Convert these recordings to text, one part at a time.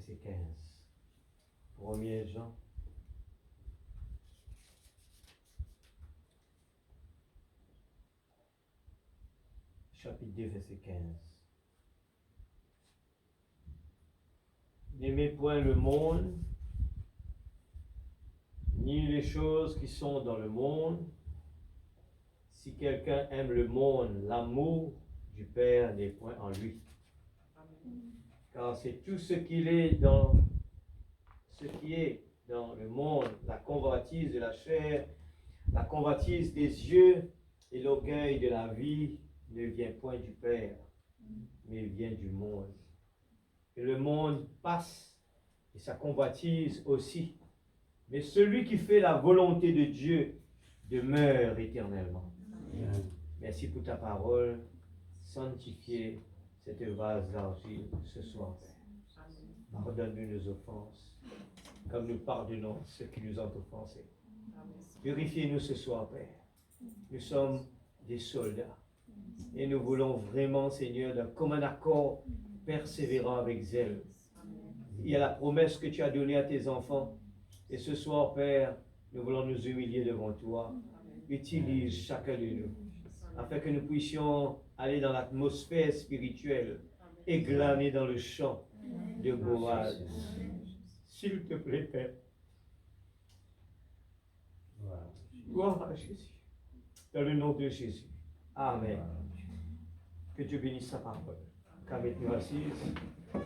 verset 15. 1 Jean. Chapitre 2, verset 15. N'aimez point le monde, ni les choses qui sont dans le monde. Si quelqu'un aime le monde, l'amour du Père n'est point en lui. Car c'est tout ce qui est dans le monde, la convoitise de la chair, la convoitise des yeux et l'orgueil de la vie ne vient point du Père, mais vient du monde. Et le monde passe et sa convoitise aussi. Mais celui qui fait la volonté de Dieu demeure éternellement. Amen. Merci pour ta parole. Sanctifiez cette vase d'argile ce soir, Père. Pardonne-nous nos offenses, comme nous pardonnons ceux qui nous ont offensés. Purifiez-nous ce soir, Père. Nous sommes des soldats. Et nous voulons vraiment, Seigneur, d'un commun accord, persévérant avec zèle. Il y a la promesse que tu as donnée à tes enfants. Et ce soir, Père, nous voulons nous humilier devant toi. Utilise chacun de nous, afin que nous puissions aller dans l'atmosphère spirituelle et glaner dans le champ de Boaz. S'il te plaît, Père. Gloire à Jésus. Dans le nom de Jésus. Amen. Que Dieu bénisse sa parole. Mettez-nous assises. Je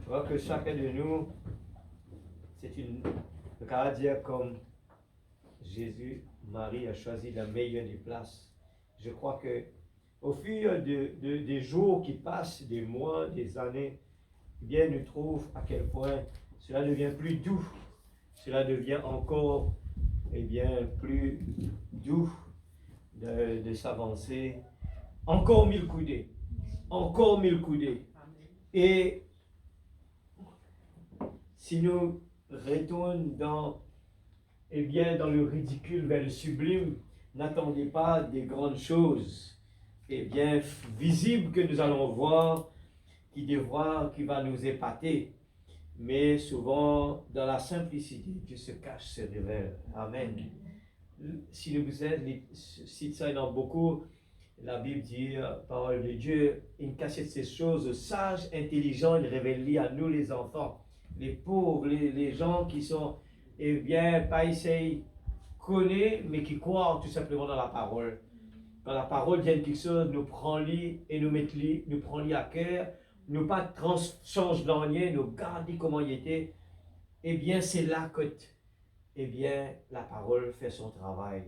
vois que chacun de nous, le cas à dire comme Jésus, Marie a choisi la meilleure des places. Je crois que au fil des jours qui passent, des mois, des années, eh bien, nous trouvons à quel point cela devient plus doux. Cela devient encore, eh bien, plus doux de s'avancer. Encore 1000 coudées. Encore 1000 coudées. Et si nous retournons dans le ridicule vers le sublime, n'attendez pas des grandes choses, visibles que nous allons voir, qui va nous épater. Mais souvent, dans la simplicité, Dieu se cache, se révèle. Amen. Si vous êtes, si ça y en a beaucoup, la Bible dit, parole de Dieu, il cache ces choses sages, intelligents, il révèle à nous les enfants, les pauvres, les gens qui sont, pas essayent, connaissent, mais qui croient tout simplement dans la parole. Quand la parole vient quelque chose, nous prend lit et nous mettons lit, nous prend lit à cœur, nous pas change dans rien, nous gardons comment il était, c'est là que, la parole fait son travail.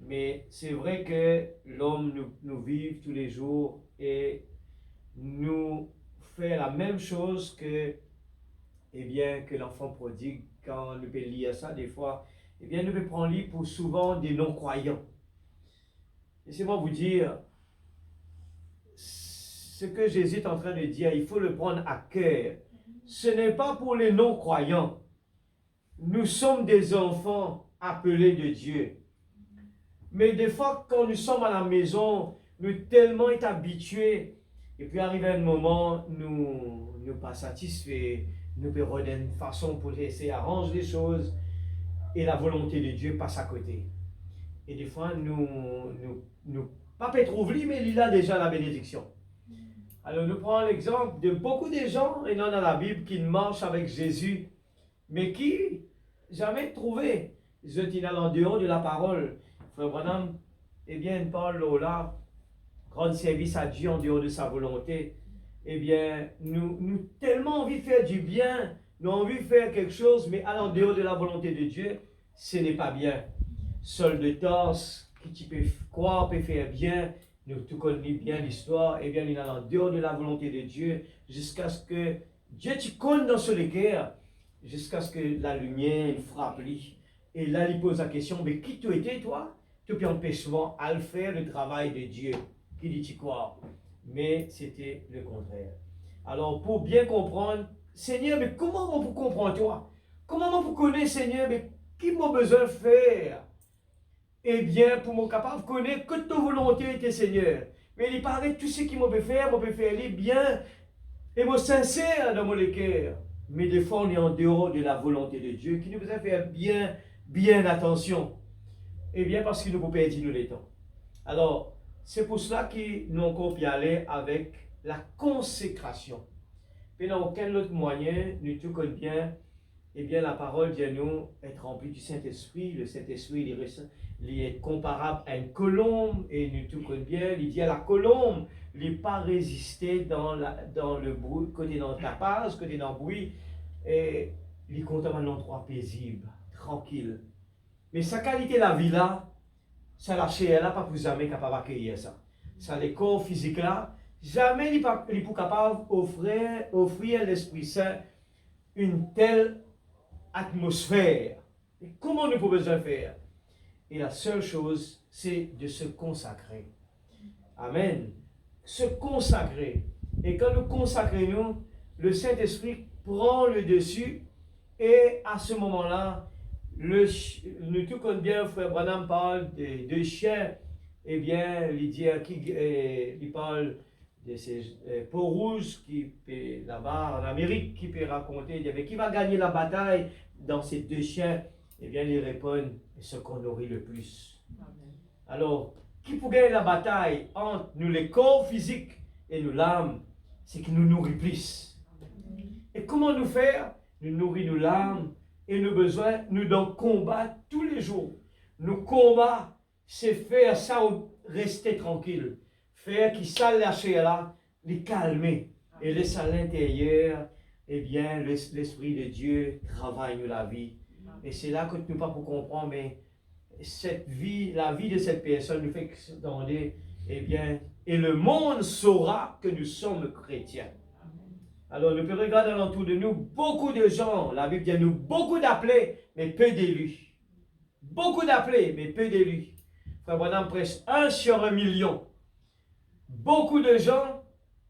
Mais c'est vrai que l'homme nous vit tous les jours et nous fait la même chose que l'enfant prodigue. Quand nous pouvons lire ça des fois, nous pouvons prendre lit pour souvent des non-croyants. Laissez-moi vous dire, ce que Jésus est en train de dire, il faut le prendre à cœur. Ce n'est pas pour les non-croyants. Nous sommes des enfants appelés de Dieu. Mais des fois, quand nous sommes à la maison, nous tellement être habitués, et puis arrive un moment, nous ne pas satisfaits, nous pouvons une façon pour essayer d'arranger les choses, et la volonté de Dieu passe à côté. Et des fois, nous pas trouver, mais il a déjà la bénédiction. Alors, nous prenons l'exemple de beaucoup de gens, et non dans la Bible, qui marchent avec Jésus, mais qui jamais trouvé. Ils sont en dehors de la parole. Frère Branham, parle là, rendre service à Dieu en dehors de sa volonté. Nous tellement envie de faire du bien, nous avons envie de faire quelque chose, mais en dehors de la volonté de Dieu, ce n'est pas bien. Seul de torse, qui tu peux croire, peut faire bien, nous tout connaissons bien l'histoire, il est en dehors de la volonté de Dieu, jusqu'à ce que Dieu te connaisse dans ce cœur, jusqu'à ce que la lumière frappe lui. Et là, il pose la question, mais qui tu étais, toi? Tu peux empêcher souvent à faire le travail de Dieu. Qui dit tu crois? Mais c'était le contraire. Alors, pour bien comprendre, Seigneur, mais comment on peut comprendre toi? Comment on peut connaître, Seigneur, mais qui m'a besoin de faire? Pour mon capable de connaître que ta volonté était, Seigneur. Mais il paraît tout ce qui m'a fait faire, les bien. Et moi, sincère dans mon cœur, mais des fois, on est en dehors de la volonté de Dieu, qui nous a fait bien attention. Eh bien, parce qu'il nous peut perdre nous les temps. Alors, c'est pour cela que nous encore y aller avec la consécration. Mais dans aucun autre moyen, nous tout connaissons bien, eh bien, la parole vient nous être remplie du Saint-Esprit. Le Saint-Esprit, il est comparable à une colombe, et nous tout connaissons bien, il dit à la colombe, il n'est pas résisté dans le bruit, côté dans le tapage, côté dans le bruit, et il est content d'un endroit paisible, tranquille. Mais sa qualité de la vie là, ça la chair là, pas pour jamais capable d'accueillir ça. Ça, le corps physique là, jamais il n'est pas capable d'offrir à l'Esprit Saint une telle atmosphère. Et comment nous pouvons besoin faire? Et la seule chose, c'est de se consacrer. Amen. Se consacrer. Et quand nous consacrons, le Saint-Esprit prend le dessus, et à ce moment-là, nous tout comme bien, frère Branham parle de deux chiens, eh bien, il parle de ces peaux rouges qui là-bas en Amérique, qui peut raconter, qui va gagner la bataille dans ces deux chiens, eh bien, ils répondent, ce qu'on nourrit le plus. Amen. Alors, qui peut gagner la bataille entre nous, les corps physiques, et nous, l'âme, c'est qui nous nourrit plus. Amen. Et comment nous faire? Nous nourrir nos l'âme et nos besoins, nous donc combattre tous les jours. Nous combattre, c'est faire ça, rester tranquille. Faire qui ça lâcher là, les calmer. Et laisser à l'intérieur, eh bien, l'Esprit de Dieu travaille nous la vie. Et c'est là que nous pas pour comprendre, mais cette vie, la vie de cette personne nous fait demander, eh bien, et le monde saura que nous sommes chrétiens. Alors, nous pouvons regarder autour de nous beaucoup de gens. La Bible dit nous beaucoup d'appelés, mais peu d'élus. Beaucoup d'appelés, mais peu d'élus. Frère Branham prêche 1 sur 1 million. Beaucoup de gens,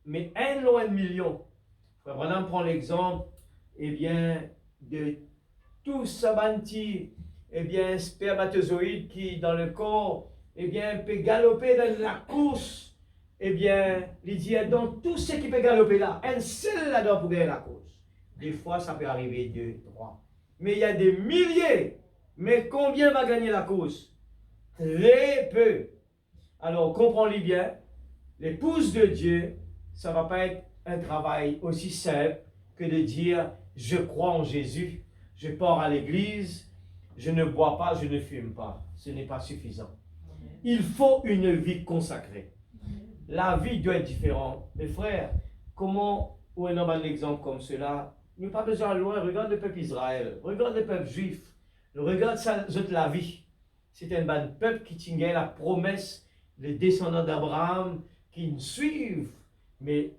mais 1 loin de million. Frère Branham prend l'exemple, eh bien, de tout sabanti, eh bien, spermatozoïde qui, dans le corps, eh bien, peut galoper dans la course. Eh bien, il dit, donc tout ce qui peut galoper là, un seul là-dedans pour gagner la course. Des fois, ça peut arriver 2, 3. Mais il y a des milliers. Mais combien va gagner la course? Très peu. Alors, comprenez bien, l'épouse de Dieu, ça ne va pas être un travail aussi simple que de dire, je crois en Jésus, je pars à l'église, je ne bois pas, je ne fume pas. Ce n'est pas suffisant. Il faut une vie consacrée. La vie doit être différente. Mes frères, comment, ou un exemple comme cela, nous n'avons pas besoin de loin. Regarde le peuple Israël, regarde le peuple juif, regarde ça, la vie. C'est un bon peuple qui tient la promesse, les descendants d'Abraham, qui nous suivent. Mais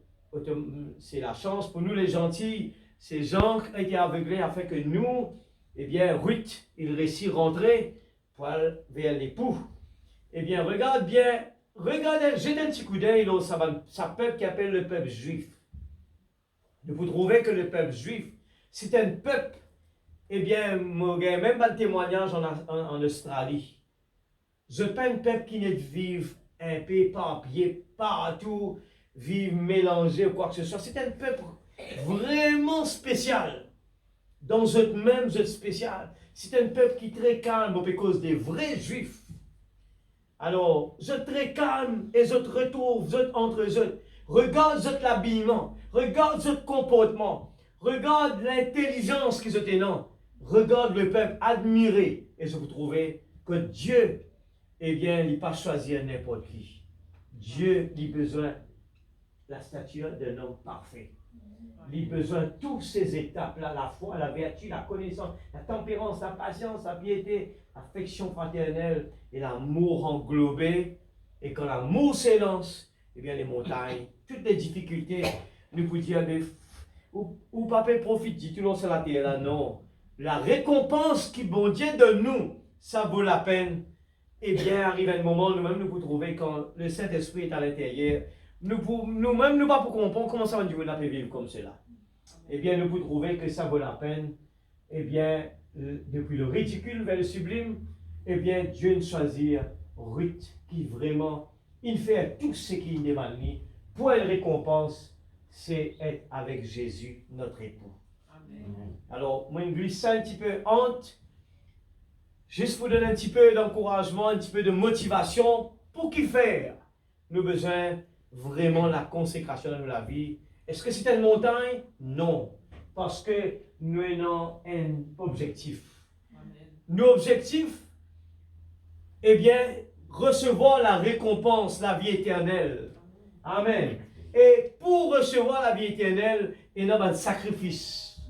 c'est la chance pour nous les gentils, ces gens qui étaient aveuglés afin que nous, eh bien, Ruth, il réussit rentrer vers l'époux. Eh bien, regarde bien. Regardez, jetez un petit coup d'œil dans sa peuple qui appelle le peuple juif. Vous trouvez que le peuple juif, c'est un peuple, eh bien, même un témoignage en Australie. Je pas un peuple qui n'est vivre un peu éparpillé partout, vivre mélangé ou quoi que ce soit. C'est un peuple vraiment spécial. Dans eux-mêmes, eux spécial. C'est un peuple qui est très calme à cause des vrais juifs. Alors, vous êtes très calme et vous retour, vous êtes entre eux. Regarde votre l'habillement, regarde votre comportement, regarde l'intelligence qu'ils ont non. Regarde le peuple admiré et vous trouvez que Dieu, eh bien, il n'a pas choisi n'importe qui. Dieu a besoin de la stature d'un homme parfait. Il a besoin de toutes ces étapes-là, la foi, la vertu, la connaissance, la tempérance, la patience, la piété, l'affection fraternelle et l'amour englobé. Et quand l'amour s'élance, eh bien les montagnes, toutes les difficultés, nous pouvons dire, ou papa profite, dit tout le monde sur la terre là, non. La récompense qui bon Dieu donne nous, ça vaut la peine. Eh bien, arrive un moment, nous-mêmes, nous pouvons trouver quand le Saint-Esprit est à l'intérieur, nous-mêmes, nous pas pour comprendre comment ça va Dieu nous vivre comme cela. Eh bien, nous pouvons trouver que ça vaut la peine. Eh bien, depuis le ridicule vers le sublime, eh bien, Dieu nous choisit Ruth qui vraiment, il fait tout ce qu'il demande pour une récompense, c'est être avec Jésus, notre époux. Amen. Alors, moi, je glisse ça un petit peu honte, juste pour donner un petit peu d'encouragement, un petit peu de motivation. Pour qui faire? Nous avons besoin vraiment de la consécration dans la vie. Est-ce que c'est une montagne? Non. Parce que nous avons un objectif. Amen. Nos objectifs, eh bien, recevoir la récompense, la vie éternelle. Amen. Et pour recevoir la vie éternelle, il y a un sacrifice.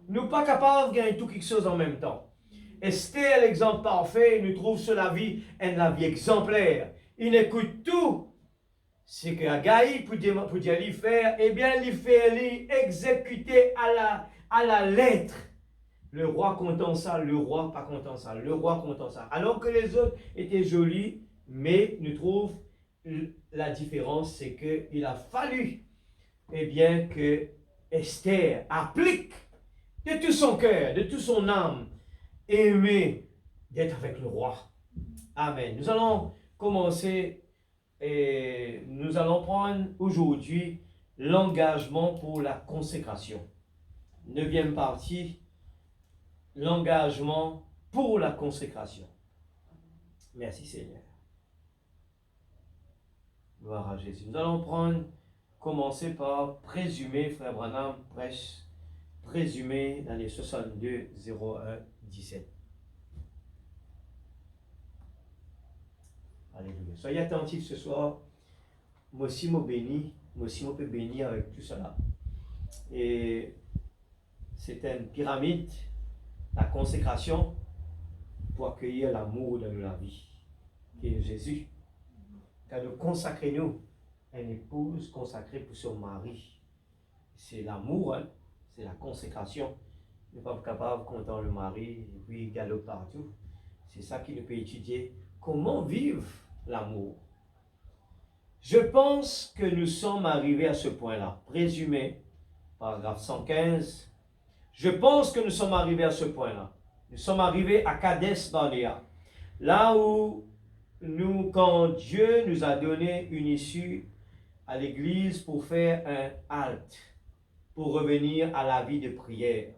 Nous ne sommes pas capables de gagner tout quelque chose en même temps. Esther, l'exemple parfait, nous trouve sur la vie, la vie exemplaire. Il écoute tout. C'est que Agaï, pour dire faire, eh bien, il fait exécuter à la lettre. Le roi content ça, le roi pas content ça, le roi content ça. Alors que les autres étaient jolis, mais nous trouvons la différence, c'est qu'il a fallu, eh bien, que Esther applique de tout son cœur, de toute son âme, aimer d'être avec le roi. Amen. Nous allons commencer et nous allons prendre aujourd'hui l'engagement pour la consécration. 9e partie, l'engagement pour la consécration. Merci Seigneur. Gloire à Jésus. Nous allons commencer par présumer, frère Branham prêche, présumer dans les 62 01 17. Alléluia. Soyez attentifs ce soir. Moi aussi, je bénis. Moi aussi, je peux bénir avec tout cela. Et c'est une pyramide, la consécration, pour accueillir l'amour dans la vie, qui est Jésus. Quand nous consacrons une épouse consacrée pour son mari, c'est l'amour, hein? C'est la consécration. Nous ne sommes pas capables de compter le mari et puis galoper partout. C'est ça qui nous peut étudier. Comment vivre l'amour? Je pense que nous sommes arrivés à ce point-là. Présumé, paragraphe 115. Je pense que nous sommes arrivés à ce point-là. Nous sommes arrivés à Kadesh Barnea. Là où quand Dieu nous a donné une issue à l'église pour faire un halte, pour revenir à la vie de prière,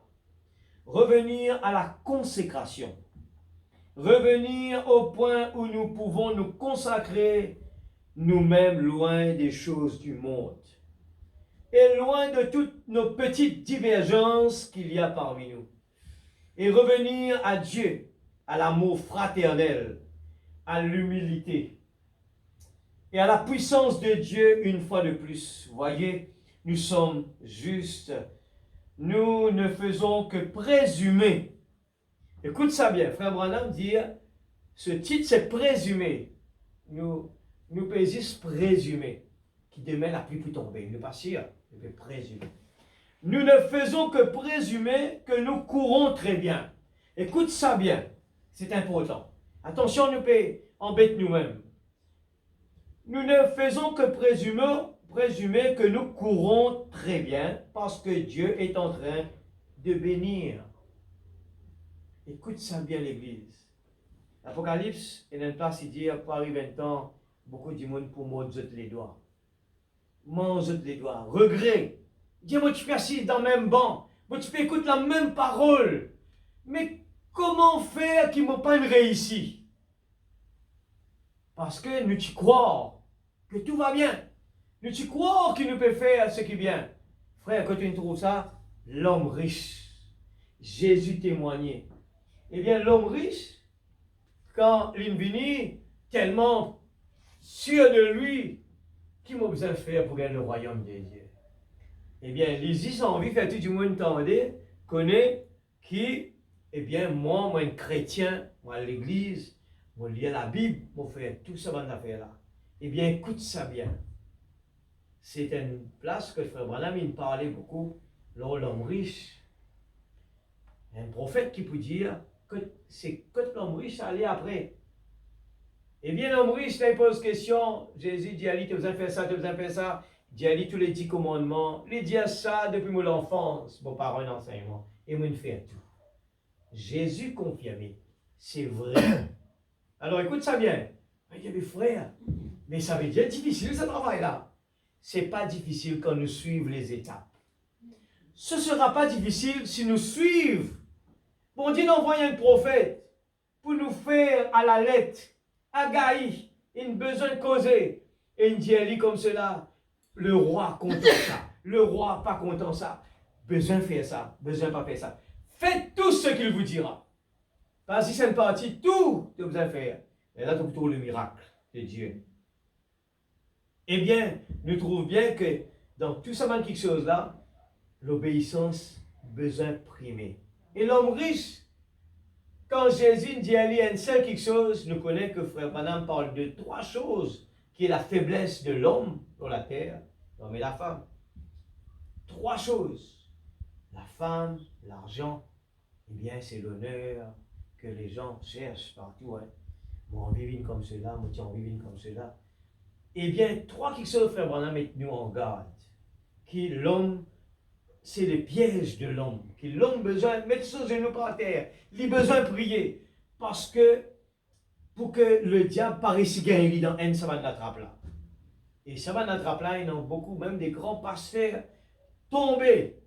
revenir à la consécration, revenir au point où nous pouvons nous consacrer nous-mêmes loin des choses du monde et loin de toutes nos petites divergences qu'il y a parmi nous, et revenir à Dieu, à l'amour fraternel, à l'humilité et à la puissance de Dieu une fois de plus. Voyez, nous sommes justes. Nous ne faisons que présumer. Écoute ça bien, frère Branham dit, ce titre c'est présumer. Nous pouvons juste présumer. Qui demain la pluie peut tomber. Nous ne pas sûr, nous pouvons présumer. Nous ne faisons que présumer que nous courons très bien. Écoute ça bien, c'est important. Attention, nous pouvons embêter nous-mêmes. Nous ne faisons que présumer que nous courons très bien parce que Dieu est en train de bénir. Écoute ça bien l'Église. L'Apocalypse, il y a une place qui dit, pour arriver un temps, beaucoup de monde pour moi jeter les doigts. Moi, jeter les doigts. Regret. Dis-moi, tu peux assis dans le même banc. Moi, tu peux écouter la même parole. Mais comment faire qu'il ne m'a pas réussi? Parce que nous tu crois que tout va bien. Nous tu crois qu'il nous peut faire ce qui est bien. Frère, quand tu trouves ça, l'homme riche. Jésus témoignait. Eh bien, l'homme riche, quand il vient tellement sûr de lui, qu'il m'a besoin de faire pour gagner le royaume de Dieu? Eh bien, les ont envie de faire tout du monde entendre, connaît qui, eh bien, moi, un chrétien, moi, à l'église, moi, lire la Bible, moi, faire tout ça, bonne affaire-là. Eh bien, écoute ça bien. C'est une place que le frère Branham, il parlait beaucoup, l'homme riche. Un prophète qui peut dire que c'est que l'homme riche allait après. Eh bien, l'homme riche, là, il pose question. Jésus dit, Ali, tu as besoin de faire ça, tu as besoin de faire ça. Il dit, Ali, tous les 10 commandements. Il dit ça depuis mon enfance, bon, par un enseignement. Et moi, il fait tout. Jésus confirmé. C'est vrai. Alors, écoute ça bien. Il dit, mais frère, mais ça va être difficile ce travail-là. ce n'est pas difficile quand nous suivons les étapes. Ce ne sera pas difficile si nous suivons. Bon Dieu envoie un prophète pour nous faire à la lettre, à Gaï, il a besoin de causer. Et il dit comme cela, le roi content ça, le roi pas content ça. Besoin de faire ça, besoin de pas faire ça. Faites tout ce qu'il vous dira. Parce que c'est une partie, tout que vous allez faire. Et là, tu trouves le miracle de Dieu. Eh bien, nous trouvons bien que dans tout ça, quelque chose là, l'obéissance, besoin primé. Et l'homme riche, quand Jésus dit à lui une seule quelque chose, nous connaissons que Frère Branham parle de 3 choses, qui est la faiblesse de l'homme sur la terre, l'homme et la femme. 3 choses. La femme, l'argent, eh bien c'est l'honneur que les gens cherchent partout. Hein. Moi, on vit comme cela, moi, on vit comme cela. Eh bien, 3 quelque chose, Frère Branham, mettez-nous en garde. Qui l'homme, c'est le piège de l'homme. Qui l'homme besoin de mettre ses genoux par terre. Il a besoin de prier. Parce que, pour que le diable paraisse gagner dans un, ça va l'attraper là. Et ça va l'attraper là, il y en a beaucoup, même des grands pasteurs tombés.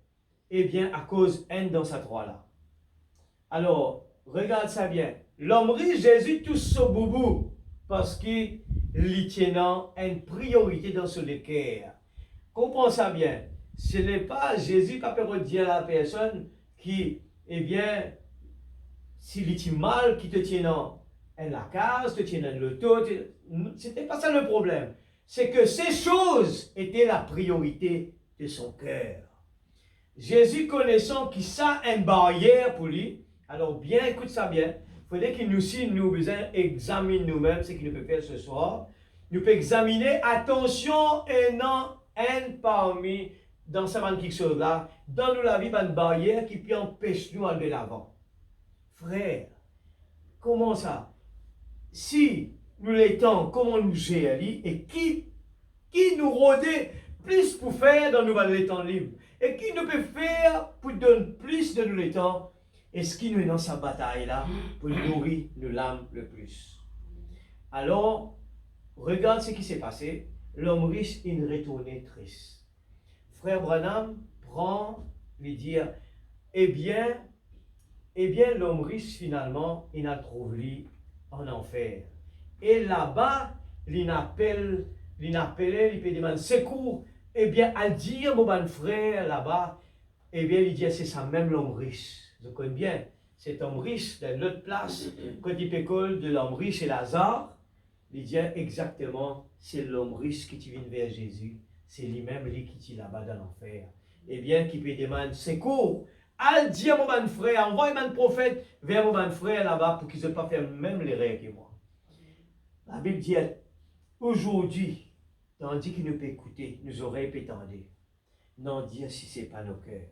Eh bien, à cause haine dans sa droite là. Alors, regarde ça bien. L'homme riche, Jésus, tout ce boubou. Parce qu'il tient une priorité dans ce cœur. Comprends ça bien. Ce n'est pas Jésus qui peut dire à la personne qui, eh bien, s'il est mal, qui te tient dans la case, te tient dans l'auto, c'était pas ça le problème. C'est que ces choses étaient la priorité de son cœur. Jésus connaissant qu'il ça une barrière pour lui, alors bien, écoute ça bien, il faudrait que nous aussi, nous besoin examiner nous-mêmes ce qu'il nous peut faire ce soir. Nous pouvons examiner, attention, et non, un parmi, dans ce quelque chose là, dans nous la vie, une barrière qui peut empêcher nous d'aller de l'avant. Frère, comment ça? Si nous l'étons, comment nous gérer et qui nous rôdait plus pour faire dans nous les temps libres? Et qui nous peut faire pour donner plus de nous les temps? Et ce qui nous est dans sa bataille là, pour nourrir nos l'âme le plus. Alors, regarde ce qui s'est passé. L'homme riche, il retournait triste. Frère Branham prend, lui dire, eh bien, l'homme riche, finalement, il a trouvé en enfer. Et là-bas, il appelle, il peut demander secours. Eh bien, à dire, mon frère, là-bas, eh bien, il dit, c'est ça même l'homme riche. Je connais bien. Cet homme riche, dans l'autre place, quand il pécole de l'homme riche et Lazare, il dit exactement, c'est l'homme riche qui vient vers Jésus. C'est lui-même qui est là-bas dans l'enfer. Eh bien, qui peut demander secours. Al dire mon frère, envoie mon prophète vers mon frère là-bas pour qu'ils ne pas faire même les rêves que moi. La Bible dit, aujourd'hui, tandis qu'il nous peut écouter, nous oreilles peut tendre. Non, dire si ce n'est pas nos cœurs.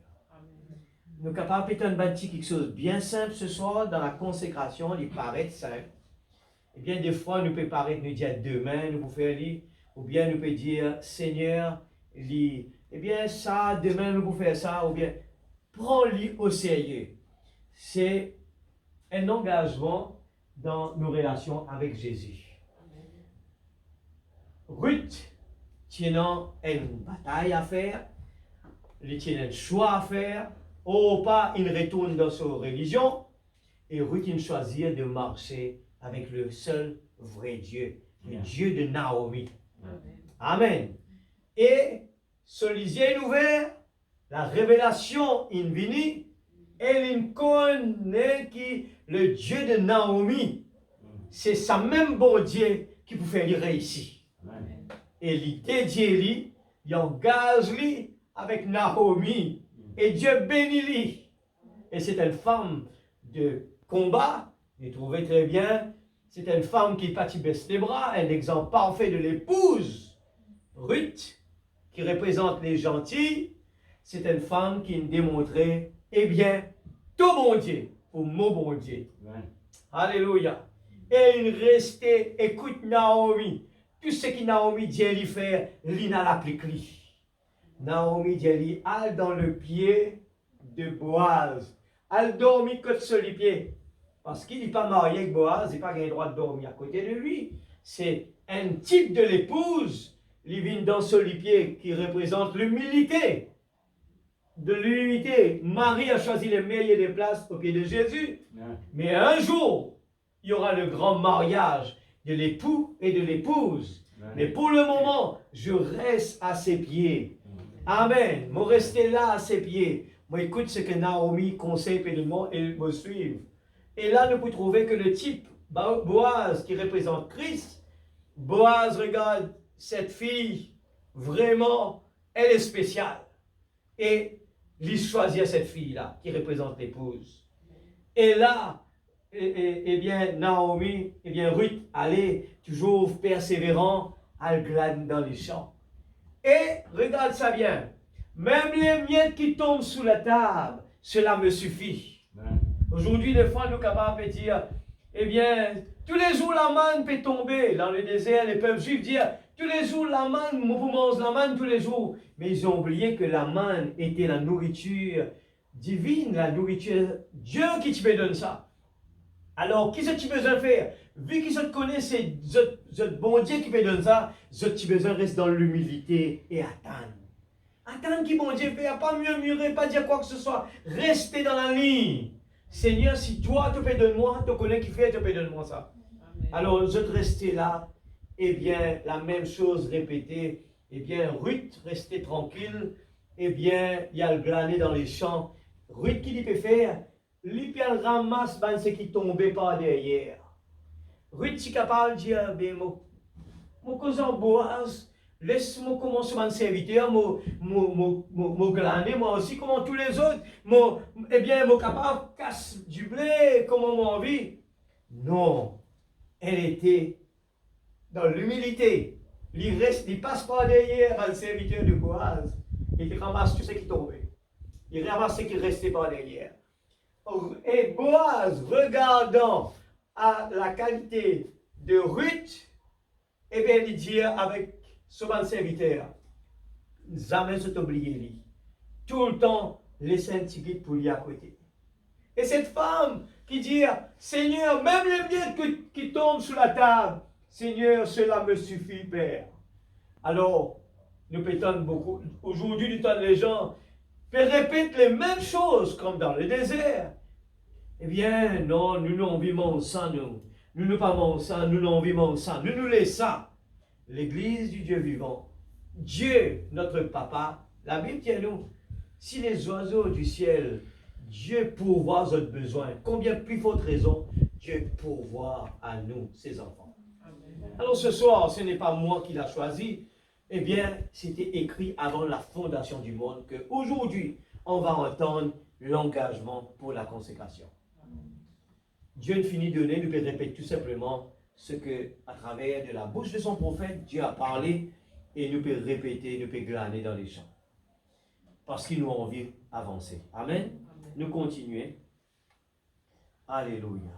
Nous sommes capables de faire quelque chose de bien simple ce soir dans la consécration, il paraît simple. Eh bien, des fois, nous pouvons paraître, nous dire demain, nous pouvons faire lire, ou bien nous pouvons dire Seigneur, lis. Eh bien, ça, demain, nous pouvons faire ça, ou bien prends-le au sérieux. C'est un engagement dans nos relations avec Jésus. Ruth, tenant une bataille à faire, il tient un choix à faire. Au pas, il retourne dans sa religion. Et Ruth, il choisit de marcher avec le seul vrai Dieu, le Dieu de Naomi. Amen. Et ce lisier est ouvert, la révélation est venue, et il connaît que le Dieu de Naomi, c'est sa même bon Dieu qui peut faire réussir. Et il dédie, il engage lui avec Naomi. Et Dieu bénit lui. Et c'est une femme de combat, vous trouvez très bien. C'est une femme qui pas baisse les bras, un exemple parfait de l'épouse. Ruth, qui représente les gentils, c'est une femme qui démontrait, eh bien, tout bon Dieu, au mot bon Dieu. Amen. Alléluia. Et il restait, écoute Naomi, tout ce que Naomi dit lui faire, il n'a l'applique lui. Naomi dit, elle dans le pied de Boaz. Elle dormit que sur les pieds. Parce qu'il n'est pas marié avec Boaz, il n'a pas le droit de dormir à côté de lui. C'est un type de l'épouse il vient dans ce pied qui représente l'humilité. De l'humilité. Marie a choisi les meilleures des places au pied de Jésus. Mais un jour, il y aura le grand mariage de l'époux et de l'épouse. Mais pour le moment, je reste à ses pieds. Amen. Moi, rester là à ses pieds. Moi, écoute ce que Naomi conseille pédalement et me suivre. Et là, nous pouvons trouver que le type, Boaz, qui représente Christ, Boaz regarde cette fille, vraiment, elle est spéciale. Et il choisit cette fille-là, qui représente l'épouse. Et là, eh bien, Naomi, eh bien, Ruth, allait toujours persévérant, elle glane dans les champs. Et, regarde ça bien, même les miettes qui tombent sous la table, cela me suffit. Aujourd'hui, des fois, nous sommes capables de dire, eh bien, tous les jours, la manne peut tomber. Dans le désert, les peuples juifs disent, tous les jours, la manne, vous mangez la manne tous les jours. Mais ils ont oublié que la manne était la nourriture divine, la nourriture Dieu qui te donne ça. Alors, qu'est-ce que tu as besoin de faire? Vu qu'ils te connaissent, c'est le bon Dieu qui te donne ça, tu as besoin de rester dans l'humilité et attendre. Attendre qui bon Dieu fait, pas murmurer, pas dire quoi que ce soit. Rester dans la ligne. Seigneur, si toi te peux donner moi, tu connais qui fait, tu peux donner moi ça. Amen. Alors, je te rester là, eh bien, la même chose répétée. Eh bien, Ruth, restez tranquille. Eh bien, il y a le glané dans les champs. Ruth, qui peut faire? Lui, elle ramasse ce qui tombait par derrière. Ruth, si capable de dire, ben, mon cousin Boaz, laisse-moi commencer mon serviteur, mon glané, moi aussi, comme tous les autres. Eh bien, mon capable casse du blé, comme mon envie. Non, elle était dans l'humilité. Il passe par derrière un serviteur de Boaz et il ramasse tout ce qui tombait. Il ramasse ce qui restait par derrière. Et Boaz, regardant à la qualité de Ruth, eh bien, il dit avec son serviteur, jamais je t'oublie lui. Tout le temps, laissez un petit guide pour lui à côté. Et cette femme qui dit, Seigneur, même les miettes qui tombent sous la table, Seigneur, cela me suffit, Père. Alors, nous pétons beaucoup. Aujourd'hui, nous les gens répètent les mêmes choses comme dans le désert. Eh bien, non, nous n'en vivons ça, nous. Nous ne pas ça, nous n'en vivons ça. Nous laissons l'Église du Dieu vivant. Dieu, notre Papa, la Bible dit à nous, si les oiseaux du ciel, Dieu pourvoit notre besoin, combien plus forte raison, Dieu pourvoit à nous, ses enfants. Amen. Alors ce soir, ce n'est pas moi qui l'a choisi, eh bien, c'était écrit avant la fondation du monde qu'aujourd'hui, on va entendre l'engagement pour la consécration. Dieu ne finit de donner, nous répète tout simplement ce que, à travers de la bouche de son prophète, Dieu a parlé et nous peut répéter, nous peut glaner dans les champs. Parce qu'il nous a envie d'avancer. Amen. Amen. Nous continuons. Alléluia.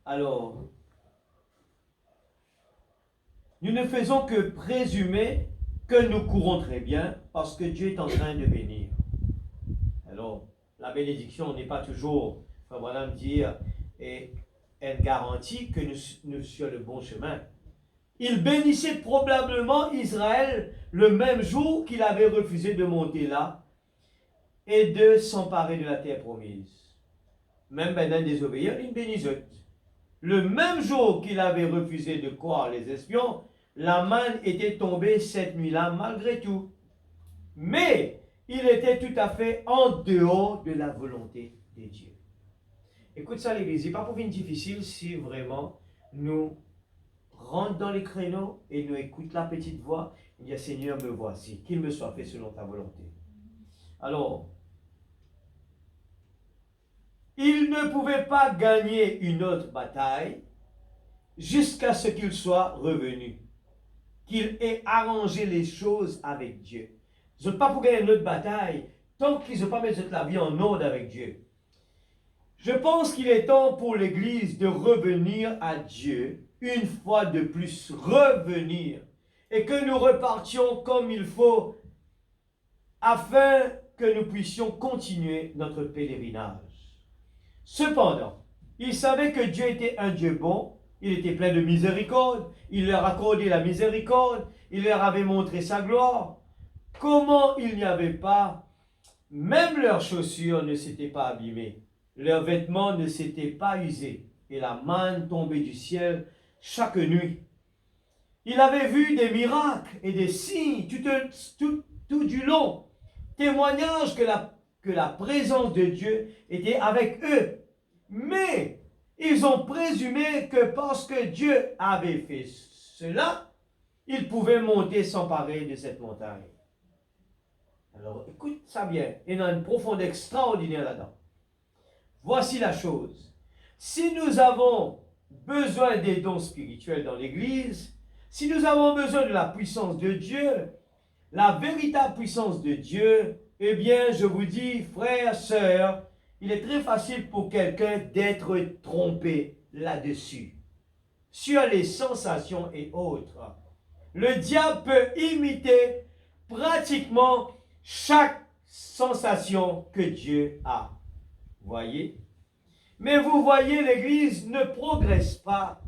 Alors, nous ne faisons que présumer que nous courons très bien parce que Dieu est en train de bénir. Alors, la bénédiction n'est pas toujours, voilà, me dire, et elle garantit que nous sur le bon chemin. Il bénissait probablement Israël le même jour qu'il avait refusé de monter là et de s'emparer de la terre promise. Même maintenant désobéir, il bénissait. Le même jour qu'il avait refusé de croire les espions, la manne était tombée cette nuit-là malgré tout. Mais il était tout à fait en dehors de la volonté de Dieu. Écoute ça l'église, ce n'est pas pour une difficile si vraiment nous rentrons dans les créneaux et nous écoutons la petite voix et dit Seigneur me voici, qu'il me soit fait selon ta volonté. Alors, il ne pouvait pas gagner une autre bataille jusqu'à ce qu'il soit revenu, qu'il ait arrangé les choses avec Dieu. Je ne veux pas pour gagner une autre bataille tant qu'ils n'ont pas mis la vie en ordre avec Dieu. Je pense qu'il est temps pour l'Église de revenir à Dieu, une fois de plus, revenir, et que nous repartions comme il faut, afin que nous puissions continuer notre pèlerinage. Cependant, il savait que Dieu était un Dieu bon, Il était plein de miséricorde. Il leur accordait la miséricorde. Il leur avait montré sa gloire. Comment il n'y avait pas, même leurs chaussures ne s'étaient pas abîmées. Leurs vêtements ne s'étaient pas usés. Et la manne tombait du ciel chaque nuit. Il avait vu des miracles et des signes tout du long. Témoignage que la présence de Dieu était avec eux. Mais ils ont présumé que parce que Dieu avait fait cela, ils pouvaient monter s'emparer de cette montagne. Alors écoute ça bien, il y a une profondeur extraordinaire là-dedans. Voici la chose. Si nous avons besoin des dons spirituels dans l'Église, si nous avons besoin de la puissance de Dieu, la véritable puissance de Dieu, eh bien, je vous dis, frères, sœurs, il est très facile pour quelqu'un d'être trompé là-dessus, sur les sensations et autres. Le diable peut imiter pratiquement chaque sensation que Dieu a. Voyez? Mais vous voyez, l'Église ne progresse pas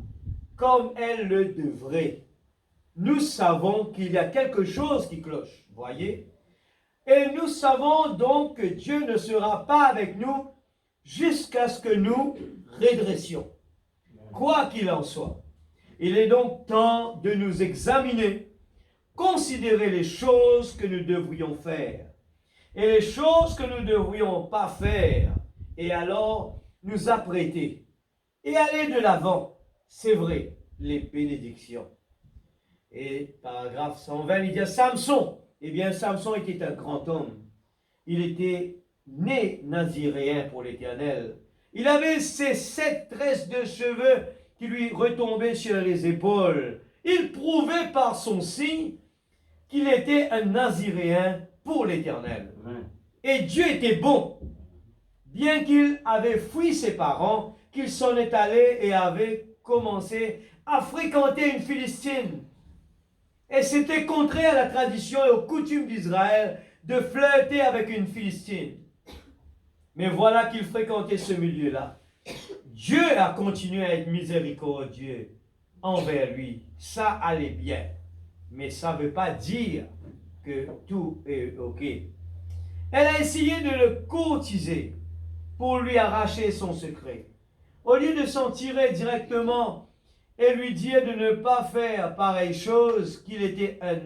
comme elle le devrait. Nous savons qu'il y a quelque chose qui cloche, voyez? Et nous savons donc que Dieu ne sera pas avec nous jusqu'à ce que nous redressions. Quoi qu'il en soit, il est donc temps de nous examiner, considérer les choses que nous devrions faire et les choses que nous ne devrions pas faire, et alors nous apprêter et aller de l'avant. C'est vrai, les bénédictions. Et paragraphe 120, il dit à Samson. Eh bien, Samson était un grand homme. Il était né naziréen pour l'Éternel. Il avait ses 7 tresses de cheveux qui lui retombaient sur les épaules. Il prouvait par son signe qu'il était un naziréen pour l'Éternel. Et Dieu était bon. Bien qu'il avait fui ses parents, qu'il s'en est allé et avait commencé à fréquenter une Philistine. Et c'était contraire à la tradition et aux coutumes d'Israël de flirter avec une Philistine. Mais voilà qu'il fréquentait ce milieu-là. Dieu a continué à être miséricordieux envers lui. Ça allait bien. Mais ça ne veut pas dire que tout est OK. Elle a essayé de le courtiser pour lui arracher son secret. Au lieu de s'en tirer directement et lui dire de ne pas faire pareille chose, qu'il était un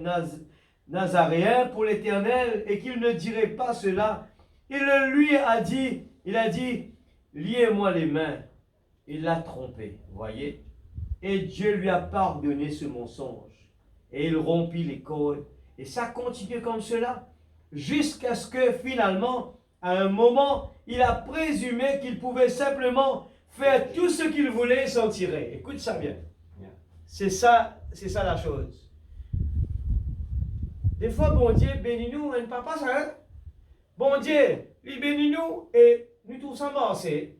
Nazaréen pour l'Éternel et qu'il ne dirait pas cela, il a dit, liez-moi les mains. Il l'a trompé, voyez. Et Dieu lui a pardonné ce mensonge. Et il rompit les cordes. Et ça continue comme cela, jusqu'à ce que finalement, à un moment, il a présumé qu'il pouvait simplement faire tout ce qu'il voulait et s'en tirer. Écoute ça bien. C'est ça la chose. Des fois, bon Dieu bénit-nous, un papa ça, hein? Bon Dieu, il bénit nous et nous tous embrassés.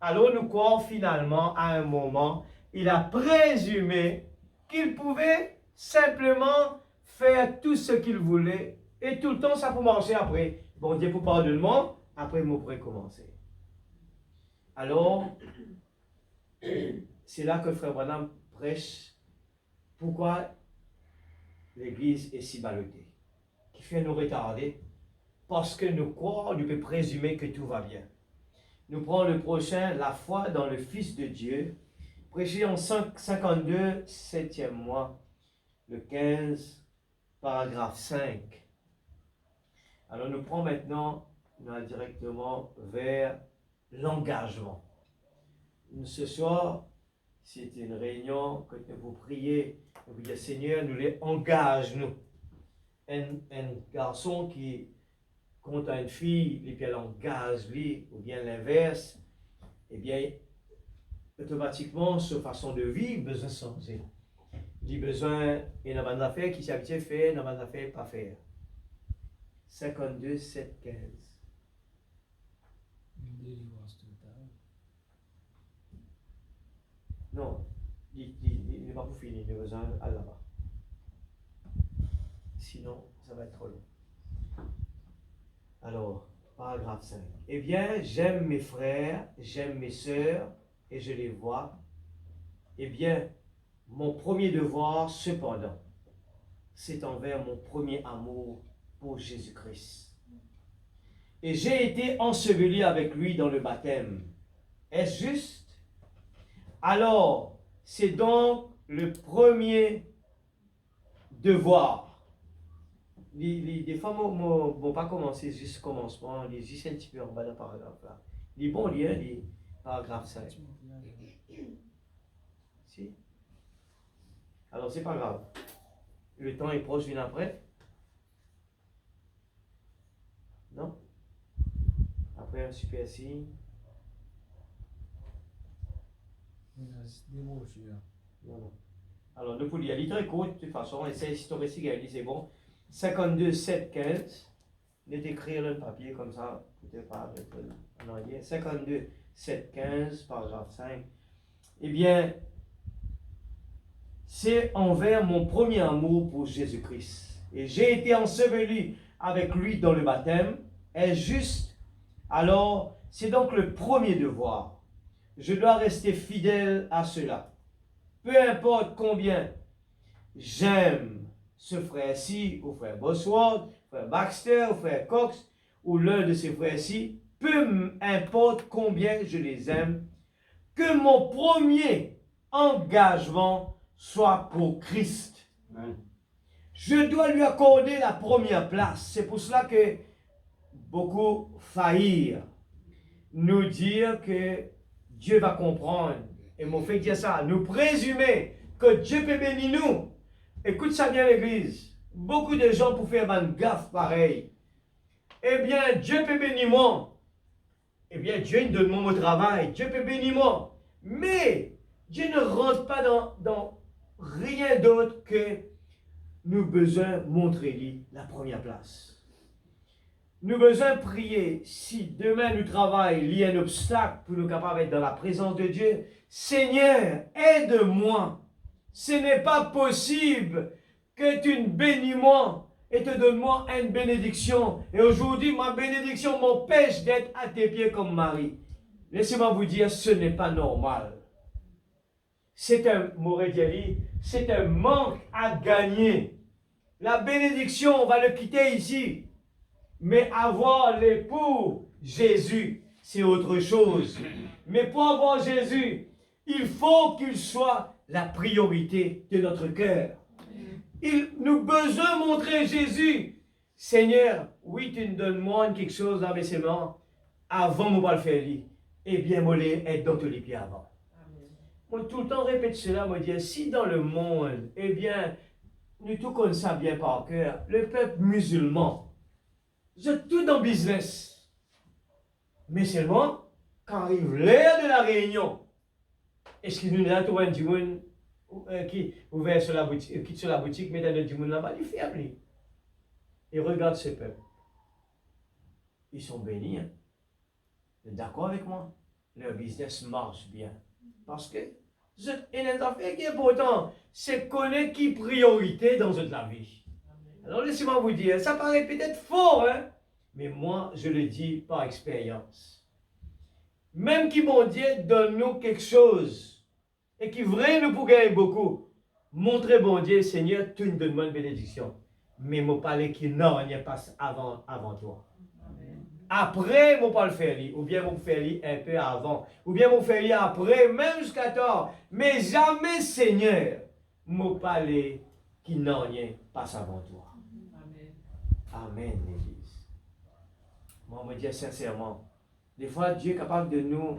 Alors nous croyons finalement, à un moment, il a présumé qu'il pouvait simplement faire tout ce qu'il voulait et tout le temps ça pour marcher après. Bon Dieu, pour pardonner-moi, après je pourrais commencer. Alors, c'est là que Frère Branham prêche pourquoi l'Église est si ballottée, qui fait nous retarder, parce que nous croyons, nous pouvons présumer que tout va bien. Nous prenons le prochain, la foi dans le Fils de Dieu, prêché en 52, 7e mois, le 15, paragraphe 5. Alors nous prenons maintenant directement vers l'engagement. Ce soir, c'est une réunion que vous priez, vous dites Seigneur, nous les engage, nous. Un garçon qui compte à une fille, et puis elle engage lui, ou bien l'inverse, eh bien, automatiquement, sa façon de vivre, besoin de changer. Il a besoin, il y a une affaire qui s'habitue à faire, il y a une affaire pas faire. 52, 7, 15. Une délivrance totale. Non, il n'est pas pour finir, il a besoin d'aller là-bas. Sinon, ça va être trop long. Alors, paragraphe 5. Eh bien, j'aime mes frères, j'aime mes sœurs, et je les vois Eh bien, mon premier devoir, cependant, c'est envers mon premier amour pour Jésus-Christ. Et j'ai été enseveli avec lui dans le baptême. Est-ce juste? Alors, c'est donc le premier devoir. Des fois, je ne pas commencer juste commencement, les juste un petit peu en bas d'un paragraphe là. Les bons liens, les paragraphes 5. Si? Alors, c'est pas grave. Le temps est proche d'une après. Non? Après un super signe. Non, non. Alors, nous pouvons lire. Il est très court, de toute façon. Essaye si tu réussis, c'est bon. 52, 7, 15. D'écrire le papier comme ça. Peut-être pas en anglais. 52, 7, 15, paragraphe 5. Eh bien, c'est envers mon premier amour pour Jésus-Christ. Et j'ai été enseveli avec lui dans le baptême. Est juste? Alors, c'est donc le premier devoir. Je dois rester fidèle à cela. Peu importe combien j'aime ce frère-ci, ou frère Bosworth, frère Baxter, ou frère Cox, ou l'un de ces frères-ci, peu importe combien je les aime, que mon premier engagement soit pour Christ. Amen. Je dois lui accorder la première place. C'est pour cela que beaucoup faillirent. Nous dire que Dieu va comprendre. Et mon fait dire ça. Nous présumer que Dieu peut bénir nous. Écoute ça bien l'église. Beaucoup de gens pour faire une gaffe pareil. Eh bien, Dieu peut bénir moi. Eh bien, Dieu me donne mon travail. Dieu peut bénir moi. Mais Dieu ne rentre pas dans rien d'autre que nous besoin montrer lui la première place. Nous besoin prier. Si demain nous travaillons, il y a un obstacle pour nous capables d'être dans la présence de Dieu. Seigneur, aide-moi. Ce n'est pas possible que tu me bénis moi et te donnes-moi une bénédiction. Et aujourd'hui, ma bénédiction m'empêche d'être à tes pieds comme Marie. Laissez-moi vous dire, ce n'est pas normal. C'est un manque à gagner. La bénédiction, on va le quitter ici. Mais avoir l'époux Jésus, c'est autre chose. Mais pour avoir Jésus, il faut qu'il soit la priorité de notre cœur. Nous besoin montrer Jésus. Seigneur, oui, tu nous donnes moi quelque chose dans mes séments. Avant, moi, le faire. Eh bien, moi, être dans tous les pieds avant. Moi, tout le temps, répète cela, moi, dire, si dans le monde, eh bien, nous tout connaissons ça bien par cœur, le peuple musulman, c'est tout dans le business. Mais seulement, quand arrive l'heure de la réunion, est-ce que nous avons un monde qui ouvert sur la boutique, quitte sur la boutique, mais dans le monde là-bas, il fait appeler. Et regarde ce peuple. Ils sont bénis. Hein? Vous êtes d'accord avec moi? Leur business marche bien. Parce que c'est une affaire qui est importante. C'est connaître qui est priorité dans la vie. Alors laissez-moi vous dire, ça paraît peut-être fort, hein? Mais moi, je le dis par expérience. Même qui, mon Dieu, donne-nous quelque chose et qui vrai nous pour gagner beaucoup, montrez, bon Dieu, Seigneur, tu nous donnes une bénédiction. Mais mon parler qui non, il n'y a pas avant toi. Après, mon pas le faire, ou bien mon faire un peu avant, ou bien mon faire après, même jusqu'à tard. Mais jamais, Seigneur, mon parler qui n'en rien passe avant toi. Amen, l'Église. Moi, je me dis sincèrement, des fois, Dieu est capable de nous,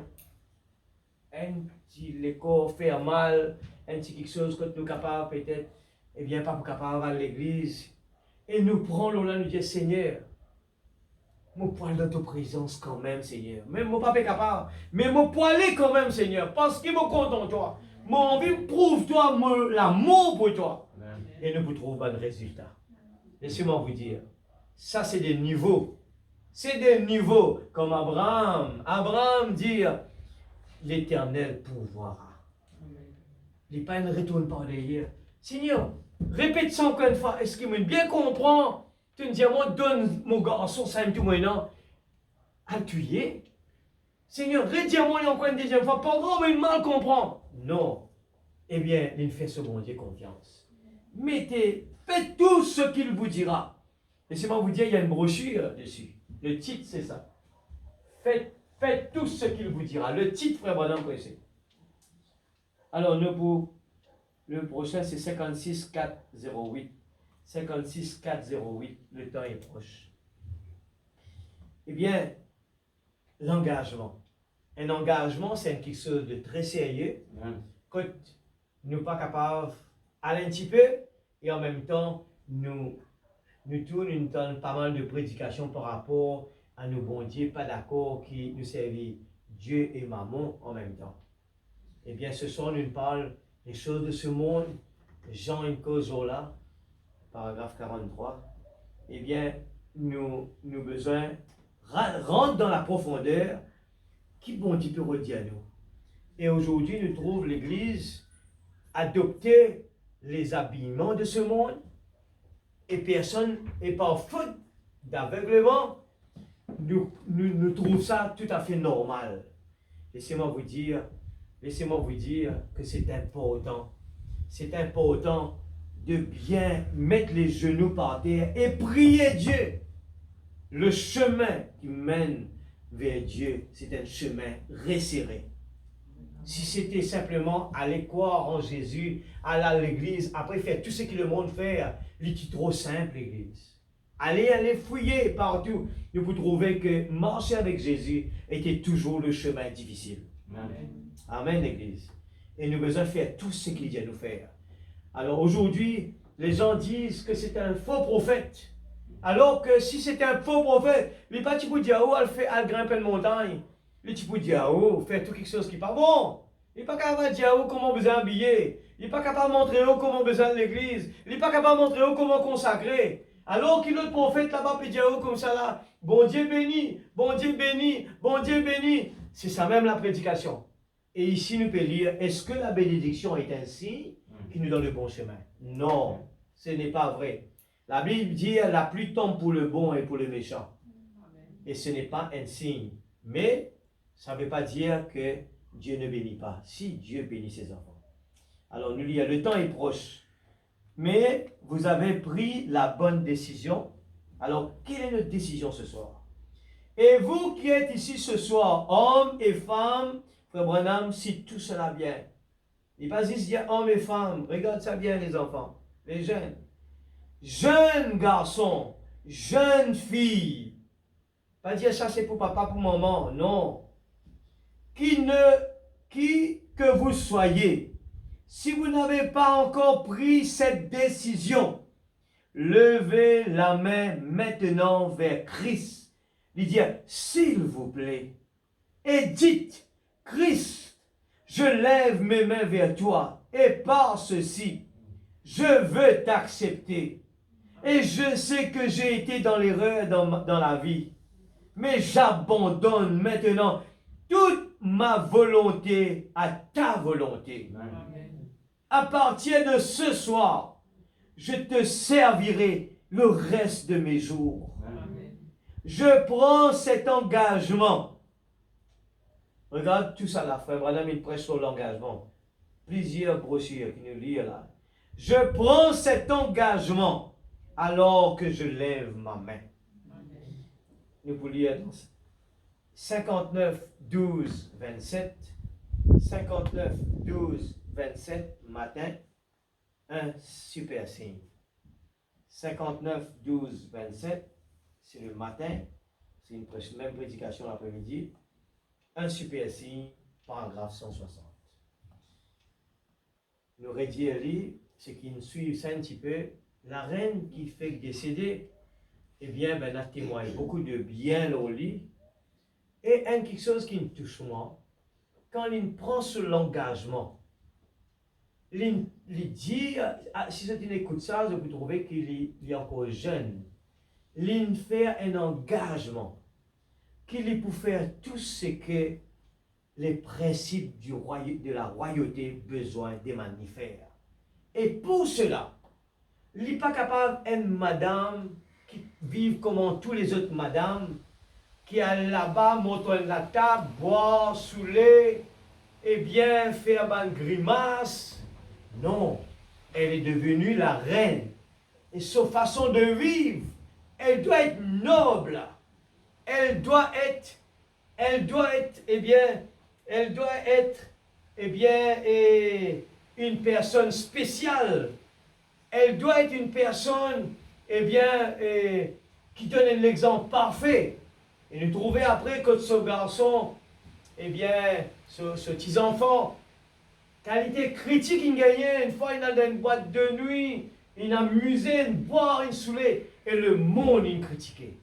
un petit l'écho faire mal, un petit quelque chose que nous sommes capables peut-être, eh bien, pas capable à l'église. Et nous prenons là, nous disons, Seigneur, mon poil dans ta présence quand même, Seigneur. Même mon papa est capable, mais mon poil est quand même, Seigneur, parce qu'il me compte en toi. Mon envie prouve-toi l'amour pour toi. Amen. Et nous vous trouvons un résultat. Laissez-moi vous dire, ça c'est des niveaux. C'est des niveaux comme Abraham. Abraham dit, l'Éternel pourvoira. Il ne retourne pas derrière. Seigneur, répète ça encore une fois. Est-ce qu'il me bien comprend? Tu me dis, moi, donne mon garçon, ça me tout maintenant. À tuer. Seigneur, redis-moi encore une deuxième fois. Pendant, mais il mal comprend. Non. eh bien, il fait ce bon Dieu confiance. Faites tout ce qu'il vous dira. Laissez-moi vous dire, il y a une brochure dessus. Le titre, c'est ça. Faites tout ce qu'il vous dira. Le titre, frère Branham, connaissez. Alors, nous, pour le prochain, c'est 56 408. 56 408, le temps est proche. Eh bien, l'engagement. Un engagement, c'est quelque chose de très sérieux. Quand nous ne sommes pas capables d'aller un petit peu, et en même temps, nous tournons pas mal de prédications par rapport à nos bons dieux, pas d'accord, qui nous servent Dieu et Maman en même temps. Eh bien, ce soir, nous parlons des choses de ce monde. Jean Inkozola, paragraphe 43. Eh bien, nous besoin rentre dans la profondeur qui bon Dieu peut redire à nous. Et aujourd'hui, nous trouvons l'Église adopter les habillements de ce monde et personne, et par faute d'aveuglement, nous trouvons ça tout à fait normal. Laissez-moi vous dire que c'est important. C'est important de bien mettre les genoux par terre et prier Dieu. Le chemin qui mène vers Dieu, c'est un chemin resserré. Si c'était simplement aller croire en Jésus, aller à l'église, après faire tout ce que le monde fait, il est trop simple l'église. Allez fouiller partout, et vous trouvez que marcher avec Jésus était toujours le chemin difficile. Amen. Amen l'église. Et nous avons besoin de faire tout ce qu'il dit à nous faire. Alors aujourd'hui, les gens disent que c'est un faux prophète. Alors que si c'était un faux prophète, il n'est pas tu peux dire, oh, elle grimpe une montagne. Il tu peux dire, oh, faire tout quelque chose qui n'est pas bon. Il n'est pas capable de dire, oh, comment vous habiller. Il n'est pas capable de montrer, oh, comment besoin de l'église. Il n'est pas capable de montrer, oh, comment consacrer. Alors qu'il l'autre prophète là-bas peut dire, oh, comme ça là, bon Dieu béni, bon Dieu béni, bon Dieu béni. C'est ça même la prédication. Et ici, nous pouvons lire, est-ce que la bénédiction est un signe qui nous donne le bon chemin? Non, ce n'est pas vrai. La Bible dit, la pluie tombe pour le bon et pour le méchant. Et ce n'est pas un signe. Mais, ça ne veut pas dire que Dieu ne bénit pas. Si, Dieu bénit ses enfants. Alors, nous lisons, le temps est proche. Mais, vous avez pris la bonne décision. Alors, quelle est notre décision ce soir? Et vous qui êtes ici ce soir, hommes et femmes, Frère Branham cite tout cela bien. Il va juste dire hommes et femmes. Regarde ça bien, les enfants, les jeunes. Jeunes garçons, jeunes filles. Pas dire ça c'est pour papa, pour maman. Non. Qui que vous soyez, si vous n'avez pas encore pris cette décision, levez la main maintenant vers Christ. Lui dire, s'il vous plaît, et dites, Christ, je lève mes mains vers toi, et par ceci, je veux t'accepter. Et je sais que j'ai été dans l'erreur dans la vie, mais j'abandonne maintenant toute ma volonté à ta volonté. Amen. À partir de ce soir, je te servirai le reste de mes jours. Amen. Je prends cet engagement. Regarde tout ça là, frère Branham, il prêche sur l'engagement. Plusieurs brochures qui nous lisent là. Je prends cet engagement alors que je lève ma main. Amen. Nous pouvons lire 59, 12, 27. 59, 12, 27, matin. Un super signe. 59, 12, 27, c'est le matin. C'est une même prédication l'après-midi. Un super signe, paragraphe 160. Nous rédigons ce qui nous suit ça un petit peu. La reine qui fait décéder, eh bien, ben, a témoigné beaucoup de bien au lit. Et quelque chose qui me touche moi, quand il prend sur l'engagement, il dit, si vous écoutez ça, vous pouvez trouver qu'il est encore jeune. Il fait un engagement qu'il est pour faire tout ce que les principes de la royauté besoin de faire. Et pour cela, il n'est pas capable d'être madame qui vit comme tous les autres madames, qui allent là-bas, montent la table, boire, saouler, et bien faire une grimace, Non, elle est devenue la reine. Et sa façon de vivre, elle doit être noble. Elle doit être, une personne spéciale. Elle doit être une personne, qui donne l'exemple parfait. Et nous trouvons après que ce garçon, ce petit enfant, qualité critique, il gagnait, une fois, il a dans une boîte de nuit, il amusait, il boire, il saoulait, et le monde, il critiquait.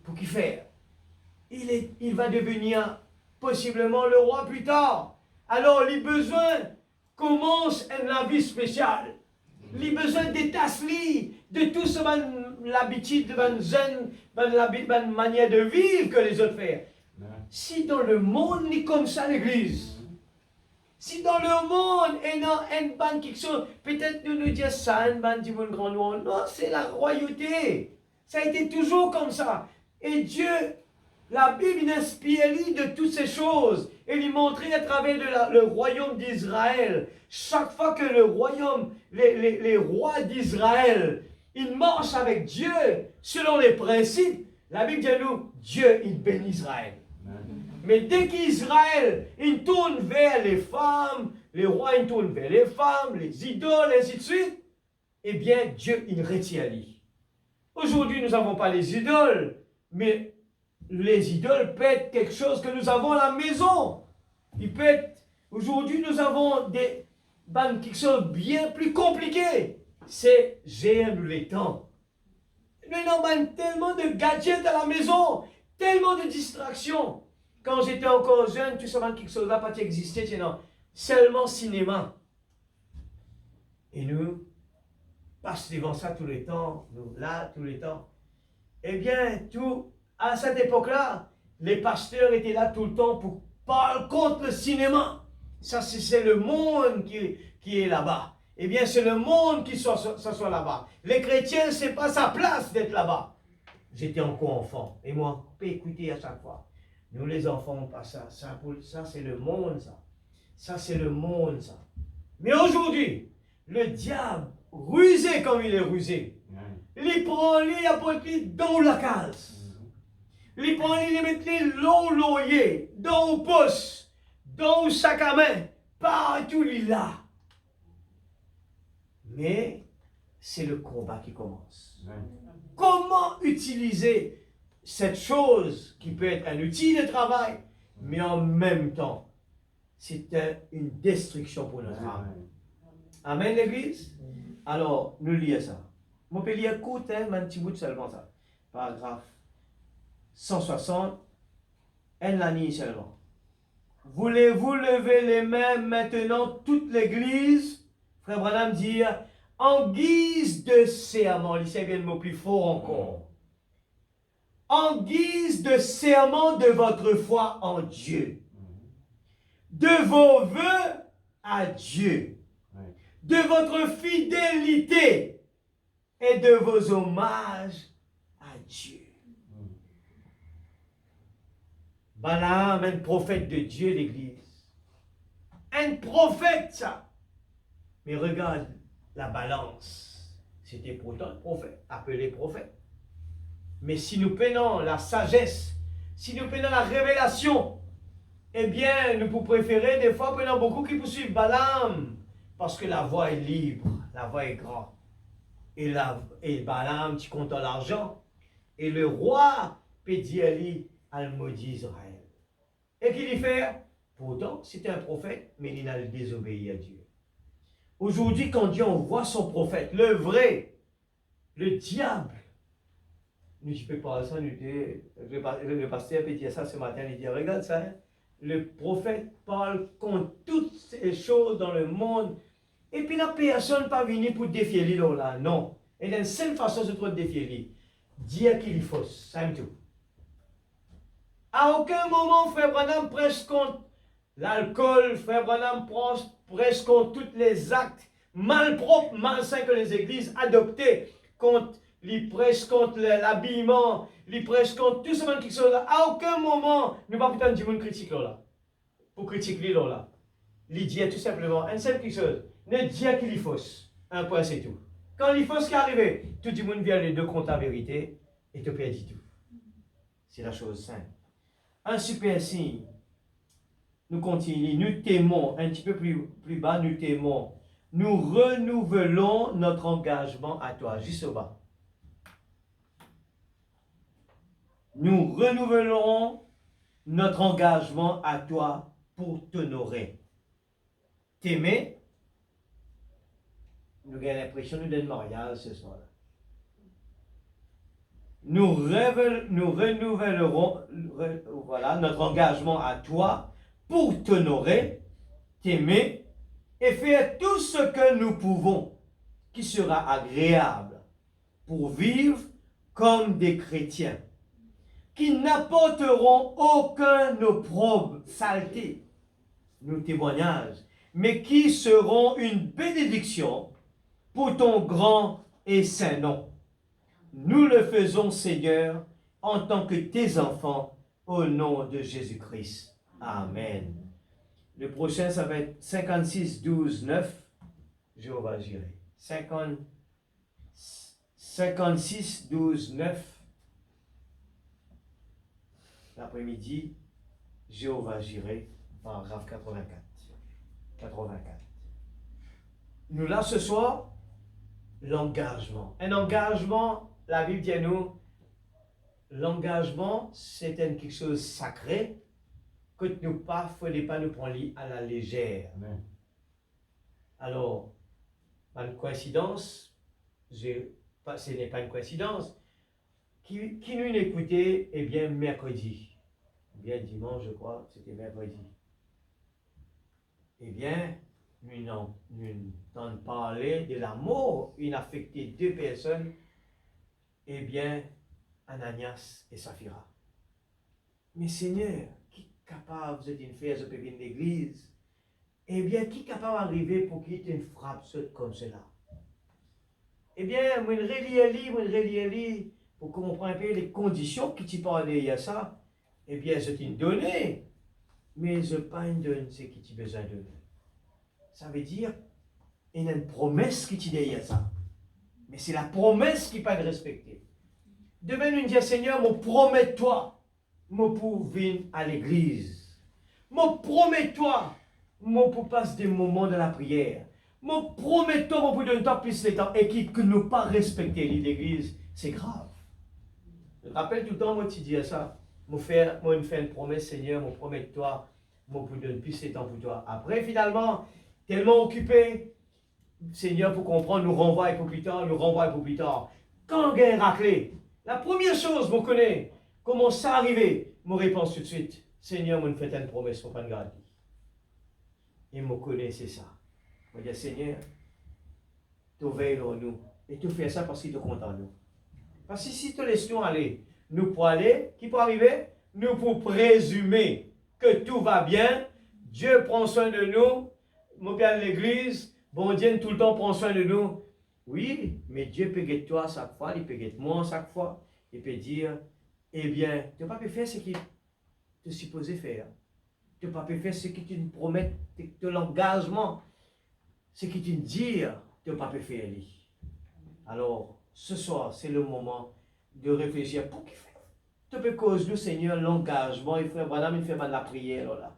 Pour qu'il faire? Il va devenir possiblement le roi plus tard. Alors, les besoins commencent la vie spéciale. Les besoins d'étasseler de tout ce l'habitude, la manière de vivre que les autres font. Si dans le monde est comme ça l'église, si dans le monde il y a une bande quelque chose, peut-être nous disons ça, une bande du monde grand monde, non, c'est la royauté. Ça a été toujours comme ça. Et Dieu, la Bible inspire de toutes ces choses et lui montrer à travers le royaume d'Israël. Chaque fois que le royaume, les rois d'Israël, ils marchent avec Dieu selon les principes, la Bible dit à nous, Dieu, il bénit Israël. Mais dès qu'Israël, il tourne vers les femmes, les rois, ils tournent vers les femmes, les idoles, et ainsi de suite, eh bien, Dieu, il retient lui. Aujourd'hui, nous n'avons pas les idoles, mais les idoles peuvent être quelque chose que nous avons à la maison. Il peut être, aujourd'hui, nous avons quelque chose bien plus compliqué. C'est gérer les temps. Nous avons tellement de gadgets à la maison, tellement de distractions. Quand j'étais encore jeune, tout ça, quelque chose là, pas existé, seulement cinéma. Et nous passons devant ça tous les temps, nous là, tous les temps. Eh bien, à cette époque-là, les pasteurs étaient là tout le temps pour parler contre le cinéma. Ça, c'est le monde qui est là-bas. Eh bien, c'est le monde qui s'assoit là-bas. Les chrétiens, ce n'est pas sa place d'être là-bas. J'étais encore enfant. Et moi, on peut écouter à chaque fois. Nous, les enfants, on passe ça. Ça, c'est le monde, ça. Ça, c'est le monde, ça. Mais aujourd'hui, le diable, rusé comme il est rusé, il prend les apôtres dans la case. Il prend les mettre l'eau dans le poste, dans le sac à main, partout il est là. Mais c'est le combat qui commence. Comment utiliser cette chose qui peut être un outil de travail, mais en même temps, c'est une destruction pour notre âme. Amen, l'Église? Alors, nous lisons ça. On peut lire court, un petit bout seulement ça. Paragraphe 160, un l'année seulement. Voulez-vous lever les mains maintenant, toute l'Église? Frère Branham dit, en guise de serment, il s'agit le mot plus fort encore. En guise de serment de votre foi en Dieu, de vos vœux à Dieu, de votre fidélité et de vos hommages à Dieu. Balaam, un prophète de Dieu, l'Église. Un prophète, ça. Mais regarde la balance. C'était pourtant un prophète, appelé prophète. Mais si nous prenons la sagesse, si nous prenons la révélation, eh bien, nous pouvons préférer des fois, prenons beaucoup qui poursuivent Balaam, parce que la voie est libre, la voie est grande. Et Balaam, tu comptes l'argent. Et le roi peut dire à maudit Israël. Et qu'il y fait, pourtant, c'était un prophète, mais il a désobéi à Dieu. Aujourd'hui, quand Dieu envoie son prophète, le vrai, le diable, je ne peux pas ça, le pasteur peut dire ça ce matin, il dit, regarde ça, hein, le prophète parle contre toutes ces choses dans le monde, et puis la personne n'est pas venue pour défier lui là, non. Et la seule façon de se défier lui, dire qu'il est faux, c'est tout. À aucun moment, Frère Branham prêche contre l'alcool, Frère Branham prêche contre tous les actes malpropres, malsains que les églises adoptées, contre il prêche contre l'habillement, il prêche contre tout ce monde qui sont là. À aucun moment, nous ne pouvons pas dire critique là. Pour critiquer là. Il dit tout simplement, une seule chose, Ne dire qu'il est fausse. Un point, c'est tout. Quand il est fausse qui est arrivé, tout le monde vient les deux contre la vérité et te perd tout. C'est la chose simple. Un super signe. Nous continuons, nous t'aimons, un petit peu plus bas, nous t'aimons. Nous renouvelons notre engagement à toi, juste au bas. Nous renouvelons notre engagement à toi pour t'honorer. T'aimer, nous avons l'impression de nous mariage ce soir-là. Nous renouvellerons voilà, notre engagement à toi pour t'honorer, t'aimer et faire tout ce que nous pouvons qui sera agréable pour vivre comme des chrétiens qui n'apporteront aucun opprobre, saleté, nos témoignages, mais qui seront une bénédiction pour ton grand et saint nom. Nous le faisons, Seigneur, en tant que tes enfants, au nom de Jésus-Christ. Amen. Le prochain, ça va être 56, 12, 9. Jéhovah Jireh. 56, 12, 9. L'après-midi, Jéhovah Jireh, paragraphe 84. 84. Nous là ce soir, l'engagement. Un engagement, la Bible dit à nous, l'engagement, c'est quelque chose de sacré que nous ne fallait pas nous prendre à la légère. Amen. Alors, pas une coïncidence, ce n'est pas une coïncidence. Qui nous écoutait, eh bien, mercredi. Eh bien, dimanche, je crois, c'était mercredi. Eh bien, nous entendons parler de la mort, une affectée deux personnes, eh bien, Ananias et Saphira. Mais Seigneur, qui est capable de faire ce pépin d'église? Eh bien, qui est capable d'arriver pour qu'il y ait une frappe comme cela? Eh bien, moi, je relis, pour comprendre un peu les conditions qui tu parlais à ça. Eh bien, c'est une donnée, mais ce n'est pas une donnée, c'est qui tu as besoin de donner. Ça veut dire, il y a une promesse qui tu dis à ça. Mais c'est la promesse qui n'est pas respectée. Demain, nous disons, Seigneur, me promets-toi, moi pour venir à l'église. Me promets-toi, moi pour passer des moments de la prière. Me promets-toi, moi pour donner temps plus de temps. Et qui que ne pas respecter l'église, c'est grave. Je rappelle tout le temps, moi, tu dis ça. Moi, faire une promesse, Seigneur, me promets-toi, moi pour donner plus de temps pour toi. Après, finalement, tellement occupé, Seigneur, pour comprendre, nous renvoie pour plus tard, Quand on gagne raclé, la première chose, vous connaissez, comment ça arriver, mon réponse tout de suite, Seigneur, moi, fait une promesse pour pas de garder. Et me connaît, c'est ça. Je dis, Seigneur, tu veilles sur nous. Et tu fais ça parce qu'il te content nous. Parce que si tu laisses nous aller, nous pour aller, qui peut arriver? Nous pour présumer que tout va bien, Dieu prend soin de nous, mon père de l'église, bon Dieu tout le temps prend soin de nous. Oui, mais Dieu peut guetter toi chaque fois, il peut guetter moi chaque fois. Il peut dire, eh bien, tu n'as pas pu faire ce qu'il te supposé faire. Tu n'as pas pu faire ce que tu me promets, de l'engagement, ce que tu me dis, tu n'as pas pu faire. Alors, ce soir, c'est le moment de réfléchir. Pour qui fait? Tu peux causer nous, Seigneur, l'engagement. Il frère Madame, il fait mal la prière. Là.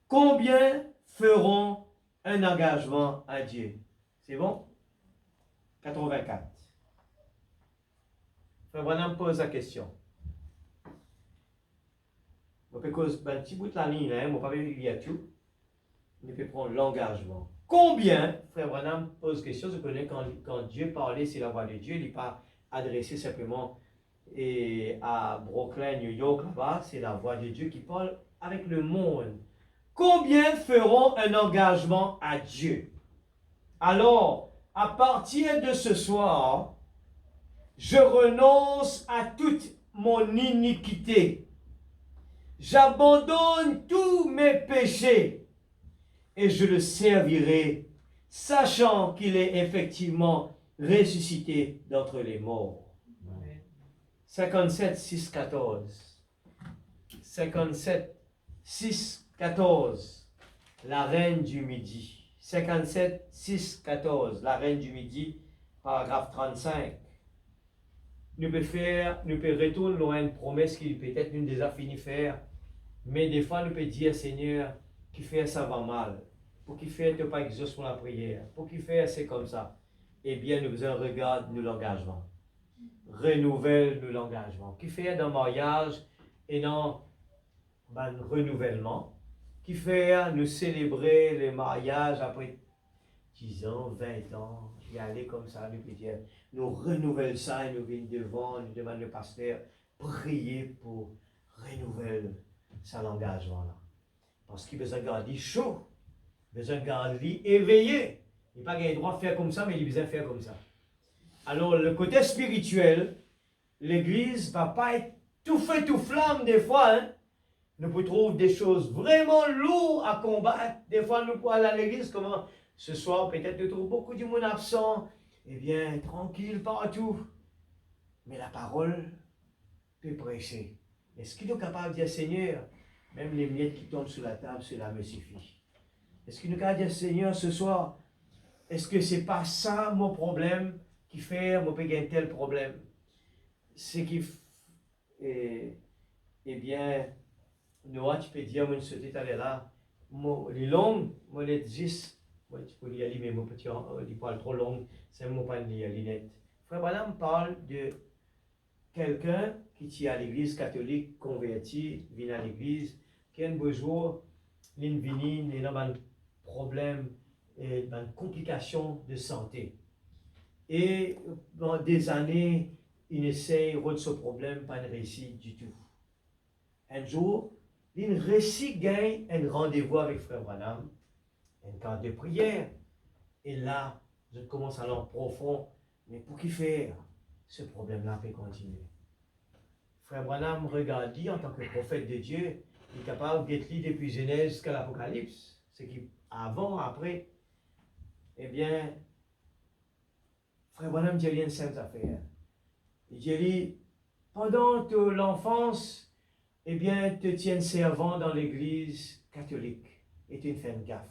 Combien feront un engagement à Dieu? C'est bon? 84. Frère Madame pose la question. On peut causer un petit bout de la ligne, on ne peut pas lire tout. On peut prendre l'engagement. Combien, frère Branham pose question, je connais quand Dieu parlait, c'est la voix de Dieu, il n'est pas adressé simplement à Brooklyn, New York, là-bas, c'est la voix de Dieu qui parle avec le monde. Combien feront un engagement à Dieu? Alors, à partir de ce soir, je renonce à toute mon iniquité. J'abandonne tous mes péchés. Et je le servirai, sachant qu'il est effectivement ressuscité d'entre les morts. 57, 6, 14. 57, 6, 14, la reine du Midi. 57, 6, 14, la reine du Midi, paragraphe 35. Nous pouvons retourner loin une promesse qui peut-être nous déjà fini faire, mais des fois nous pouvons dire, Seigneur, qui fait ça va mal, pour qui fait ne pas exaucer pour la prière, pour qui fait c'est comme ça. Eh bien, nous faisons regarde nous l'engagement. Renouvelle nous l'engagement. Qui fait dans le mariage et dans le renouvellement. Qui fait nous célébrer le mariage après 10 ans, 20 ans, y aller comme ça, nous dire, nous renouvelle ça et nous venons devant, nous demandons le pasteur, prier pour renouveler ça l'engagement là. Parce qu'il besoin de garder chaud, besoin de garder éveillé. Il n'a pas le droit de faire comme ça, mais il a besoin de faire comme ça. Alors, le côté spirituel, l'église ne va pas être tout feu, tout flamme des fois. Hein? Nous pouvons trouver des choses vraiment lourdes à combattre. Des fois, nous pouvons aller à l'église, comment ce soir, peut-être nous trouvons beaucoup de monde absent. Eh bien, tranquille partout. Mais la parole peut prêcher. Est-ce qu'il est capable de dire, Seigneur, même les miettes qui tombent sur la table, cela me suffit. Est-ce qu'il est capable de dire, Seigneur, ce soir, est-ce que ce n'est pas ça mon problème qui fait, moi, j'ai un tel problème? C'est qui, eh bien, Noah, tu peux dire, moi, je suis allé là, les longues, moi, les 10, moi, tu peux y aller, mais mon petit, il parle trop long, c'est mon pas les lunettes. Frère Branham parle de quelqu'un qui est à l'église catholique, converti, vient à l'église, qui a un besoin, une vinine, il a un problème, une complication de santé. Et dans des années, il essaie de résoudre ce problème, pas de réussir du tout. Un jour, il réussit gagne un rendez-vous avec Frère Branham, un cadre de prière. Et là, je commence à aller profond, mais pour qui faire ce problème-là peut continuer. Frère Branham regarde dit en tant que prophète de Dieu, il est capable d'être lu depuis Genèse jusqu'à l'Apocalypse. Ce qui, avant, après, eh bien, Frère Branham dit une simple affaire. Il dit, pendant l'enfance, eh bien, te tiens servant dans l'église catholique et tu fais une gaffe.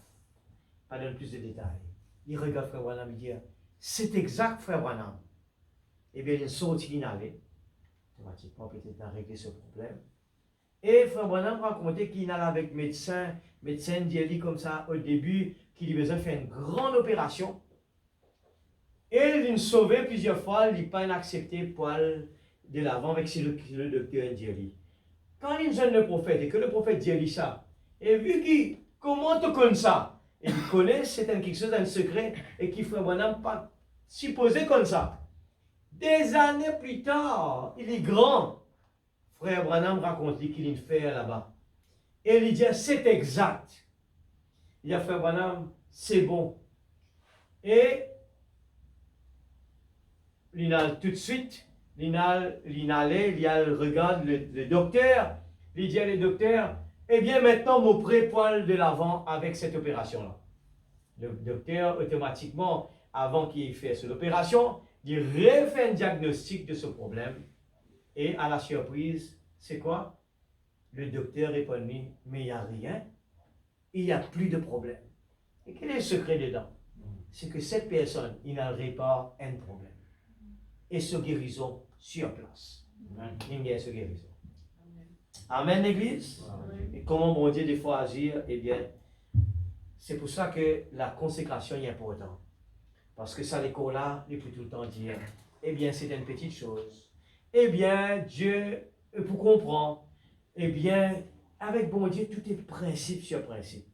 Pas dans plus de détails. Il regarde Frère Branham et dit, c'est exact, Frère Branham. Eh bien, il sortit, il allait. Automatiquement, peut-être, à régler ce problème. Et Frère Branham racontait qu'il allait avec médecin dit comme ça au début, qu'il avait besoin de faire une grande opération. Et il sauvé plusieurs fois, il n'a pas accepté poil de l'avant avec le docteur dit. Quand il jeune le prophète et que le prophète dit ça, et vu qu'il, comment tu connais ça? Et il connaît, c'est quelque chose d'un secret et qu'il Frère Branham pas supposé comme ça. Des années plus tard, il est grand. Frère Branham raconte qu'il fait là-bas. Et il dit, c'est exact. Il a Frère Branham, c'est bon. Et il a tout de suite, il regarde le docteur, il dit à le docteur, eh bien maintenant, mon pré-poil de l'avant avec cette opération-là. Le docteur, automatiquement, avant qu'il fasse l'opération, il refait un diagnostic de ce problème. Et à la surprise, c'est quoi? Le docteur répondit, mais il n'y a rien, il n'y a plus de problème. Et quel est le secret dedans? C'est que cette personne, il n'aurait pas un problème. Et ce guérison sur place. Il y a ce guérison. Amen, l'Église. Et comment bon Dieu des fois agir? Eh bien, c'est pour ça que la consécration est importante. Parce que ça, l'école-là, il peut tout le temps dire, eh bien, c'est une petite chose. Eh bien, Dieu, pour comprendre, eh bien, avec bon Dieu, tout est principe sur principe.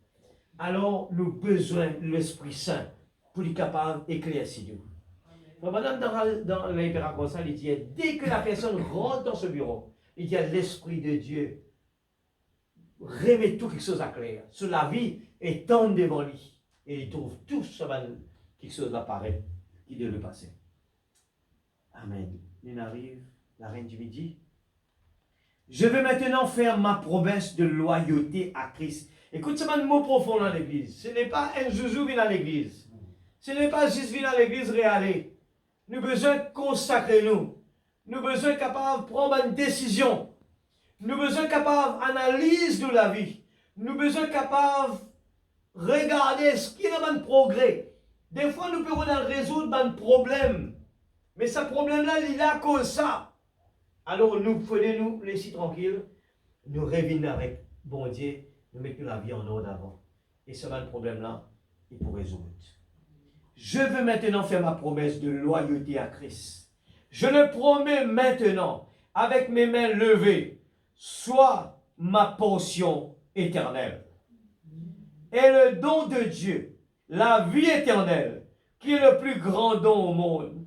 Alors, nous avons besoin de l'Esprit Saint pour être capable d'éclaircir nous. Madame, dans l'hyperaconscience, il dit, dès que la personne rentre dans ce bureau, il y a l'Esprit de Dieu remet tout quelque chose à clair. Sur la vie est tendre devant lui. Et il trouve tout ça, quelque chose apparaît qui doit le passer. Amen. Il arrive, la reine du midi. Je vais maintenant faire ma promesse de loyauté à Christ. Écoute, c'est un mot profond dans l'église. Ce n'est pas un joujou vient à l'église. Ce n'est pas juste venir à l'église réaler. Nous avons besoin de consacrer nous. Nous avons besoin de capable de prendre une décision. Nous avons besoin de capable d'analyser de la vie. nous besoin capables de regarder ce qui est dans le progrès. Des fois, nous pouvons résoudre un problème. Mais ce problème-là, il est à cause de ça. Alors, nous pouvons nous laisser tranquilles, nous revenir avec bon Dieu, nous mettre la vie en ordre avant. Et ce problème-là, il faut résoudre. Je veux maintenant faire ma promesse de loyauté à Christ. Je le promets maintenant, avec mes mains levées, soit ma portion éternelle. Et le don de Dieu, la vie éternelle, qui est le plus grand don au monde,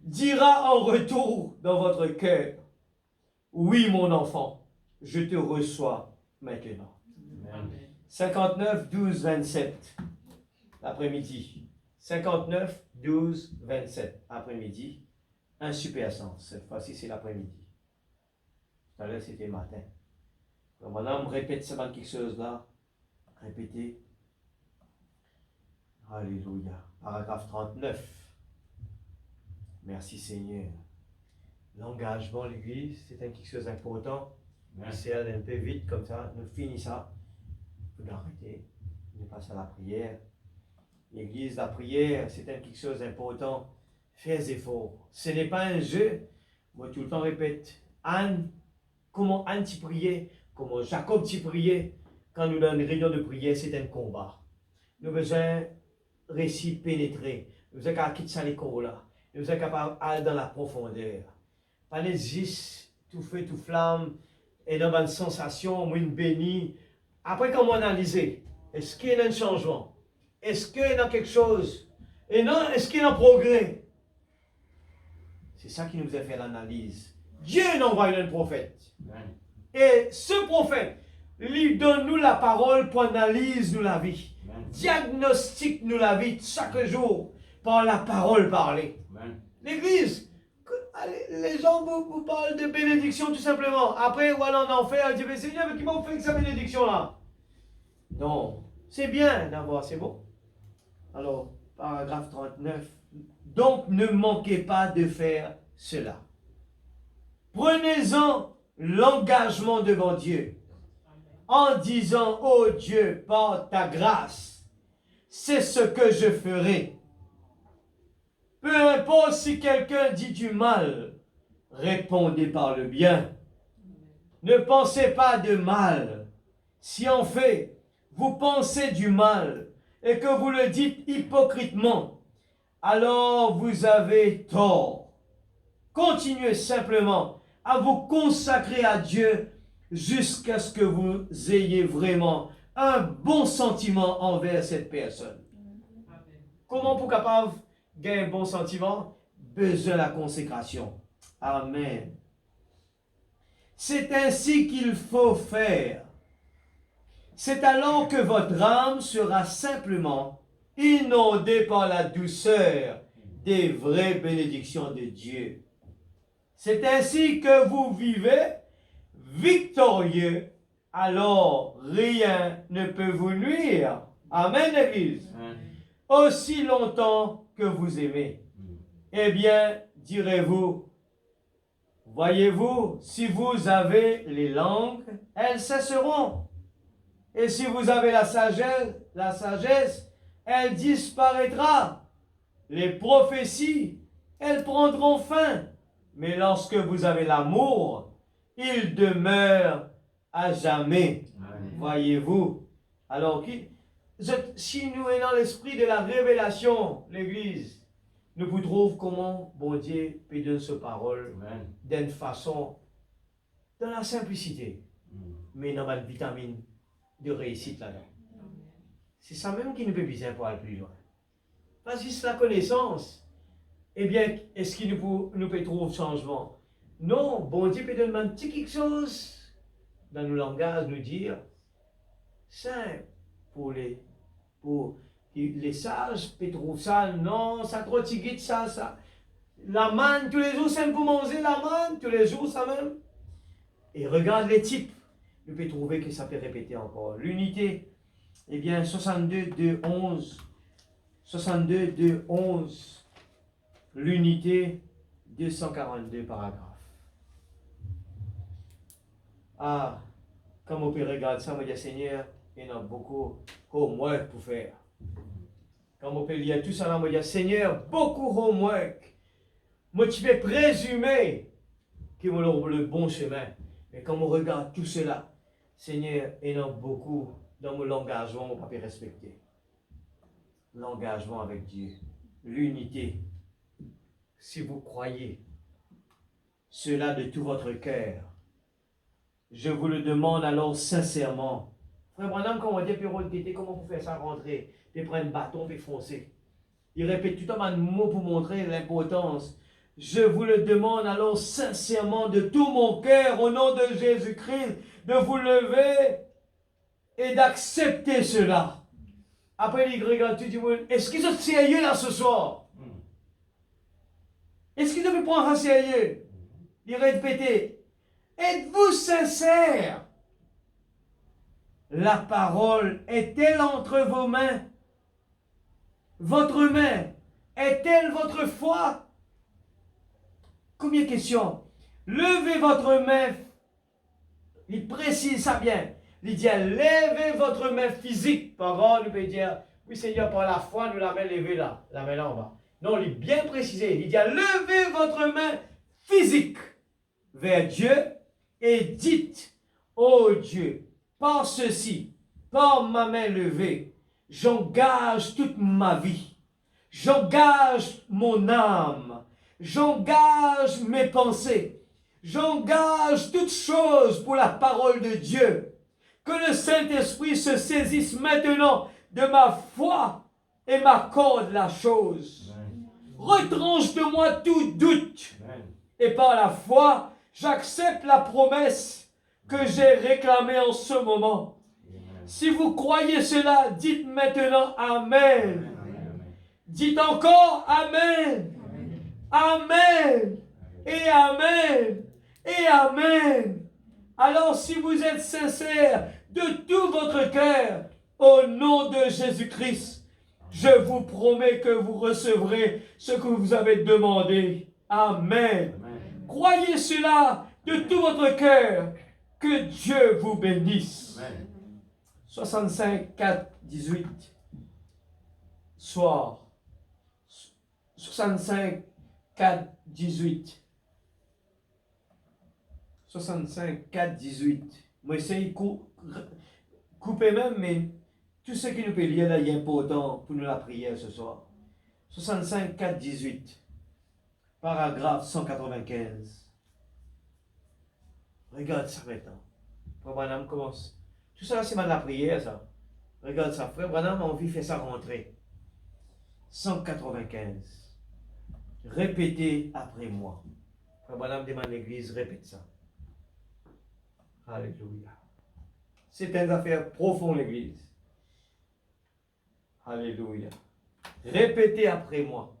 dira en retour dans votre cœur, oui mon enfant, je te reçois maintenant. Amen. 59, 12, 27, l'après-midi. 59, 12, 27, après-midi. Un super sens. Cette fois-ci, c'est l'après-midi. Tout à l'heure, c'était le matin. Donc, maintenant, on répète seulement quelque chose là. Répétez. Alléluia. Paragraphe 39. Merci Seigneur. L'engagement, l'Église, c'est quelque chose d'important. C'est un peu vite comme ça. Nous finissons ça. Vous arrêtez. Nous passons à la prière. L'Église, la prière, c'est quelque chose d'important. Fais des efforts. Ce n'est pas un jeu. Moi, tout le temps répète. Anne, comment Anne t'y priait, comment Jacob t'y priait. Quand nous dans une réunion de prière, c'est un combat. Nous avons besoin de réussir pénétrer. Nous avons besoin de quitter ça l'école là. Nous sommes capables d'aller dans la profondeur. Pas juste tout feu, tout flamme, et dans une sensation, une bénie. Après, comment analyser? Est-ce qu'il y a un changement? Est-ce qu'il y a quelque chose? Et non, est-ce qu'il y a un progrès? C'est ça qui nous a fait l'analyse. Dieu nous envoie un prophète. Amen. Et ce prophète, lui donne-nous la parole pour analyser nous la vie. Amen. Diagnostique nous la vie chaque jour par la parole parlée. Amen. L'église, les gens vous parlent de bénédiction tout simplement. Après, voilà, en enfer, ils disent, Seigneur, mais qui m'a fait avec sa bénédiction là? Non, c'est bien d'avoir, c'est bon. Alors, paragraphe 39. Donc, ne manquez pas de faire cela. Prenez-en l'engagement devant Dieu en disant, oh Dieu, par ta grâce, c'est ce que je ferai. Peu importe si quelqu'un dit du mal, répondez par le bien. Ne pensez pas de mal. Si en fait, vous pensez du mal et que vous le dites hypocritement, alors vous avez tort. Continuez simplement à vous consacrer à Dieu jusqu'à ce que vous ayez vraiment un bon sentiment envers cette personne. Amen. Comment pour capable gagner un bon sentiment? Besoin de la consécration. Amen. C'est ainsi qu'il faut faire. C'est alors que votre âme sera simplement inondée par la douceur des vraies bénédictions de Dieu. C'est ainsi que vous vivez victorieux, alors rien ne peut vous nuire. Amen, Église. Amen. Aussi longtemps que vous aimez. Eh bien, direz-vous, voyez-vous, si vous avez les langues, elles cesseront. Et si vous avez la sagesse, elle disparaîtra. Les prophéties, elles prendront fin. Mais lorsque vous avez l'amour, il demeure à jamais. Amen. Voyez-vous. Alors, si nous sommes dans l'esprit de la révélation, l'Église, nous vous trouvons comment bon Dieu peut donner sa parole Amen. d'une façon, dans la simplicité, mais dans la vitamine de réussite là-dedans. C'est ça même qui nous fait besoin pour aller plus loin. Pas juste la connaissance. Eh bien, est-ce qu'il nous peut trouver changement? Non, bon Dieu peut donner un petit quelque chose dans nos langages, nous dire, simple, pour les sages, peut trouver ça, non, ça trop tigite, ça. La manne, tous les jours, c'est pour manger la manne, tous les jours, ça même. Et regarde les types, nous peut trouver que ça peut répéter encore. L'unité, eh bien, 62, 2, 11. 62, 2, 11. L'unité, 242 paragraphes. Ah, Quand mon père regarde ça, je me dis, Seigneur, il y en a beaucoup homework pour faire. Quand mon père lit tout ça, je me dis, Seigneur, beaucoup homework. Moi, tu peux présumer qu'ils vont le bon chemin. Mais quand on regarde tout cela, Seigneur, il y en a beaucoup dans mon engagement, on ne peut pas respecter. L'engagement avec Dieu, l'unité. Si vous croyez cela de tout votre cœur, je vous le demande alors sincèrement. Frère Branham, quand on dit comment vous faites ça rentrer? Puis prendre un bâton et foncer. Il répète tout le temps un mot pour montrer l'importance. Je vous le demande alors sincèrement de tout mon cœur, au nom de Jésus-Christ, de vous lever et d'accepter cela. Après, il regarde tout le monde. Est-ce qu'ils sont sérieux là ce soir? Est-ce qu'ils me prennent en sérieux? Il répétait. Êtes-vous sincère? La parole est-elle entre vos mains? Votre main est-elle votre foi? Combien de questions? Levez votre main. Il précise ça bien. Il dit, levez votre main physique. Parole, nous peut dire, oui Seigneur, par la foi, nous l'avons levée là. La main là en bas. Non, il est bien précisé. Il dit, levez votre main physique vers Dieu et dites, ô Dieu, par ceci, par ma main levée, j'engage toute ma vie. J'engage mon âme. J'engage mes pensées. J'engage toutes choses pour la parole de Dieu. Que le Saint-Esprit se saisisse maintenant de ma foi et m'accorde la chose. Retranche de moi tout doute. Et par la foi, j'accepte la promesse que j'ai réclamée en ce moment. Si vous croyez cela, dites maintenant Amen. Dites encore Amen. Amen. Et Amen. Et Amen. Alors si vous êtes sincère de tout votre cœur, au nom de Jésus-Christ, je vous promets que vous recevrez ce que vous avez demandé. Amen. Amen. Croyez cela de tout votre cœur. Que Dieu vous bénisse. Amen. 65, 4, 18. Soir. 65, 4, 18. 65, 4, 18. Moi, j'essaie de couper même, mais tout ce qui nous peut lire là, est important pour nous la prière ce soir. 65, 4, 18. Paragraphe 195. Regarde ça maintenant. Frère Branham commence. Tout ça, c'est mal la prière, ça. Regarde ça. Frère Branham a envie de faire ça rentrer. 195. Répétez après moi. Frère Branham demande à l'église, répète ça. Alléluia. C'est une affaire profonde, l'église. Alléluia. Répétez après moi.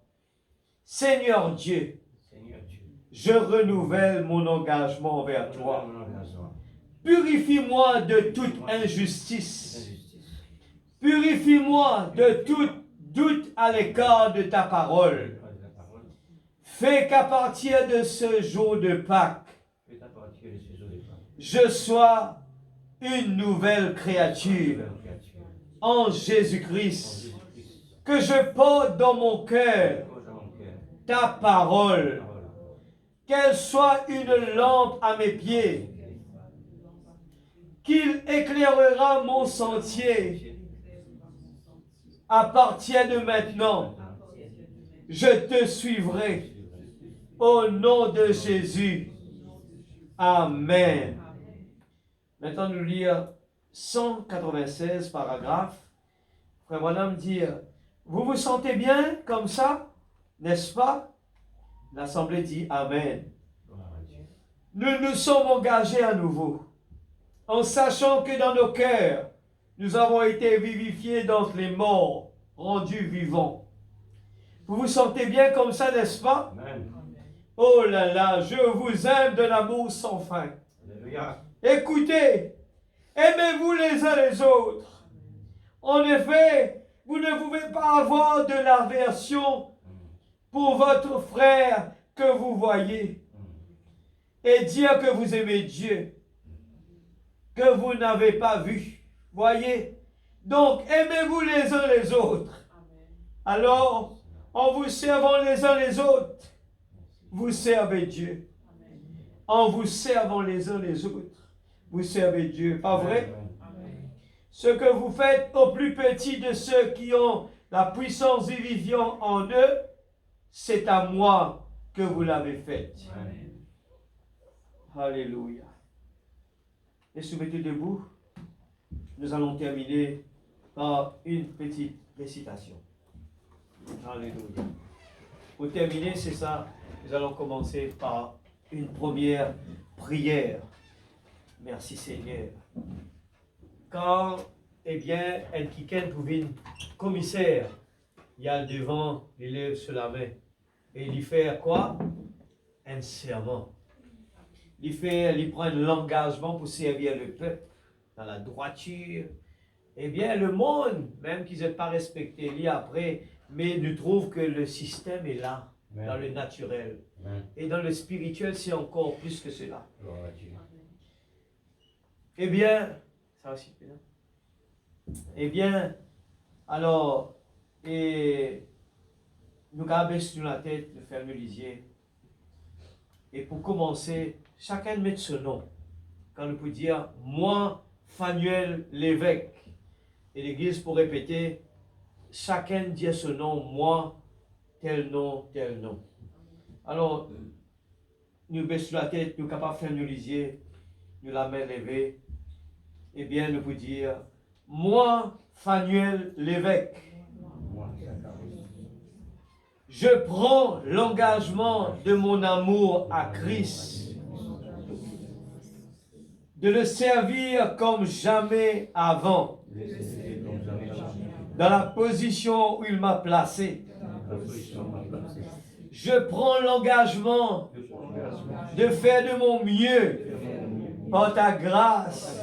Seigneur Dieu, je renouvelle mon engagement envers toi. Purifie-moi de toute injustice. Purifie-moi de tout doute à l'écart de ta parole. Fais qu'à partir de ce jour de Pâques, je sois une nouvelle créature en Jésus-Christ. Que je porte dans mon cœur ta parole. Qu'elle soit une lampe à mes pieds. Qu'il éclairera mon sentier. À partir de maintenant, je te suivrai. Au nom de Jésus. Amen. Maintenant, nous lire 196 paragraphes. Frère Branham dit, vous vous sentez bien comme ça, n'est-ce pas? L'Assemblée dit Amen. Nous nous sommes engagés à nouveau, en sachant que dans nos cœurs, nous avons été vivifiés d'entre les morts, rendus vivants. Vous vous sentez bien comme ça, n'est-ce pas? Amen. Oh là là, je vous aime de l'amour sans fin. Alléluia. Écoutez, aimez-vous les uns les autres. En effet, vous ne pouvez pas avoir de l'aversion pour votre frère que vous voyez et dire que vous aimez Dieu. que vous n'avez pas vus. Voyez? Donc, aimez-vous les uns les autres. Alors, en vous servant les uns les autres, vous servez Dieu. En vous servant les uns les autres, vous servez Dieu. Pas vrai? Ce que vous faites au plus petit de ceux qui ont la puissance vivifiante en eux, c'est à moi que vous l'avez fait. Alléluia. Et se mettez debout. Nous allons terminer par une petite récitation. Alléluia. Pour terminer, c'est ça. Nous allons commencer par une première prière. Merci Seigneur. Quand, eh bien, un quiquin trouve une commissaire, il y a devant l'élève sur la main. Et il fait quoi? Un serment. Il prend l'engagement pour servir le peuple dans la droiture. Eh bien, le monde, même qu'ils n'aient pas respecté, lui après, mais nous trouve que le système est là, dans le naturel. Et dans le spirituel, c'est encore plus que cela. Eh bien, ça aussi, eh bien, alors, et nous gardons sur la tête, nous fermons les yeux. Et pour commencer, chacun met son nom. Quand on peut dire, moi, Fanuel l'évêque. Et l'église pour répéter, chacun dit son nom, moi, tel nom, tel nom. Alors, nous baissons la tête, nous sommes capables de faire nos lisiers, nous la main levée. Eh bien, nous pouvons dire, moi, Fanuel l'évêque, je prends l'engagement de mon amour à Christ, de le servir comme jamais avant, dans la position où il m'a placé. Je prends l'engagement de faire de mon mieux par ta grâce,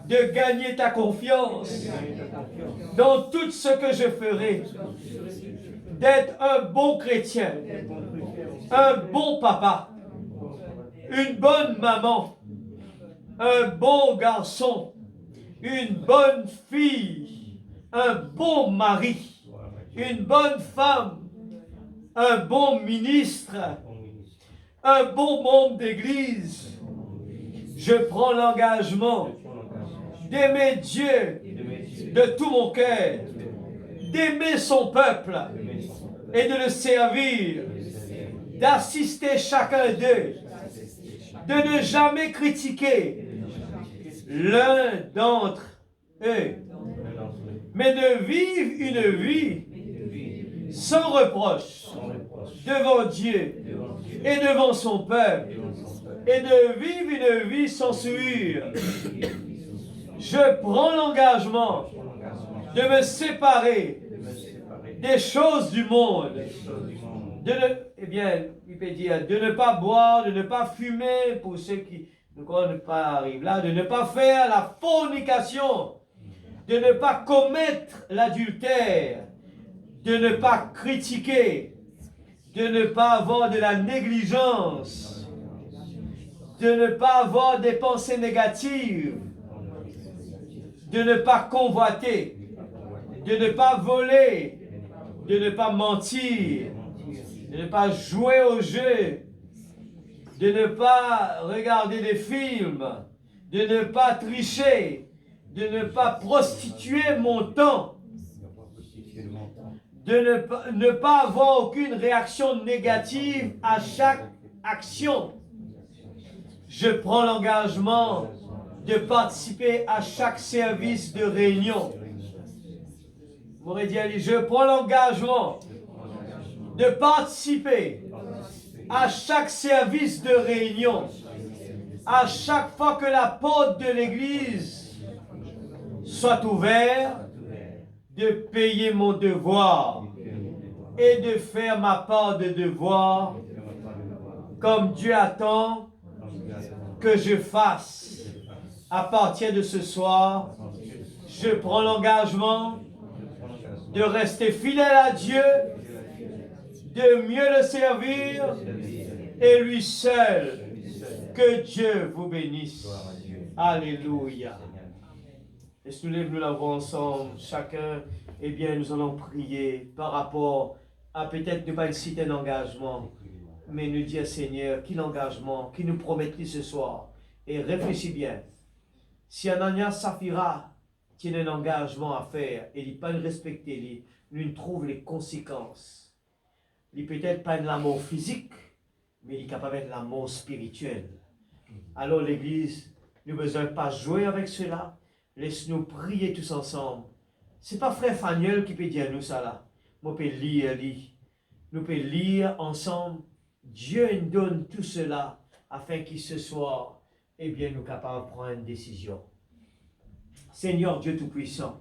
de gagner ta confiance dans tout ce que je ferai, d'être un bon chrétien, un bon papa, une bonne maman, un bon garçon, une bonne fille, un bon mari, une bonne femme, un bon ministre, un bon membre d'église. Je prends l'engagement d'aimer Dieu de tout mon cœur, d'aimer son peuple et de le servir, d'assister chacun d'eux, de ne jamais critiquer l'un d'entre eux, mais de vivre une vie sans reproche devant Dieu et devant son peuple, et de vivre une vie sans souillure. Je prends l'engagement de me séparer des choses du monde, de ne pas boire, de ne pas fumer, pour ceux qui ne connaissent pas arrivent là, de ne pas faire la fornication, de ne pas commettre l'adultère, de ne pas critiquer, de ne pas avoir de la négligence, de ne pas avoir des pensées négatives, de ne pas convoiter, de ne pas voler, de ne pas mentir, de ne pas jouer au jeu, de ne pas regarder des films, de ne pas tricher, de ne pas prostituer mon temps, de ne pas avoir aucune réaction négative à chaque action. Je prends l'engagement de participer à chaque service de réunion. Vous aurez dit, je prends l'engagement de participer à chaque service de réunion, à chaque fois que la porte de l'église soit ouverte, de payer mon devoir et de faire ma part de devoir comme Dieu attend que je fasse. À partir de ce soir, je prends l'engagement de rester fidèle à Dieu, de mieux le servir et lui seul Que Dieu vous bénisse. Gloire à Dieu. Alléluia. Seigneur. Et se lève, nous l'avons ensemble. Chacun, eh bien, nous allons prier par rapport à peut-être ne pas citer un engagement, mais nous dire, Seigneur, quel engagement, qui nous promet-il ce soir? Et réfléchis bien. Si Ananias Saphira tient un engagement à faire et il n'est pas respecté, nous trouvons les conséquences. Il peut-être pas de l'amour physique, mais il est capable d'être l'amour spirituel. Alors l'Église, nous ne besoin pas jouer avec cela. Laisse-nous prier tous ensemble. Ce n'est pas frère Faniel qui peut dire nous ça là. Moi, je peux lire. Nous pouvons lire ensemble. Dieu nous donne tout cela afin qu'il ce soir, eh bien, nous capables de prendre une décision. Seigneur Dieu Tout-Puissant,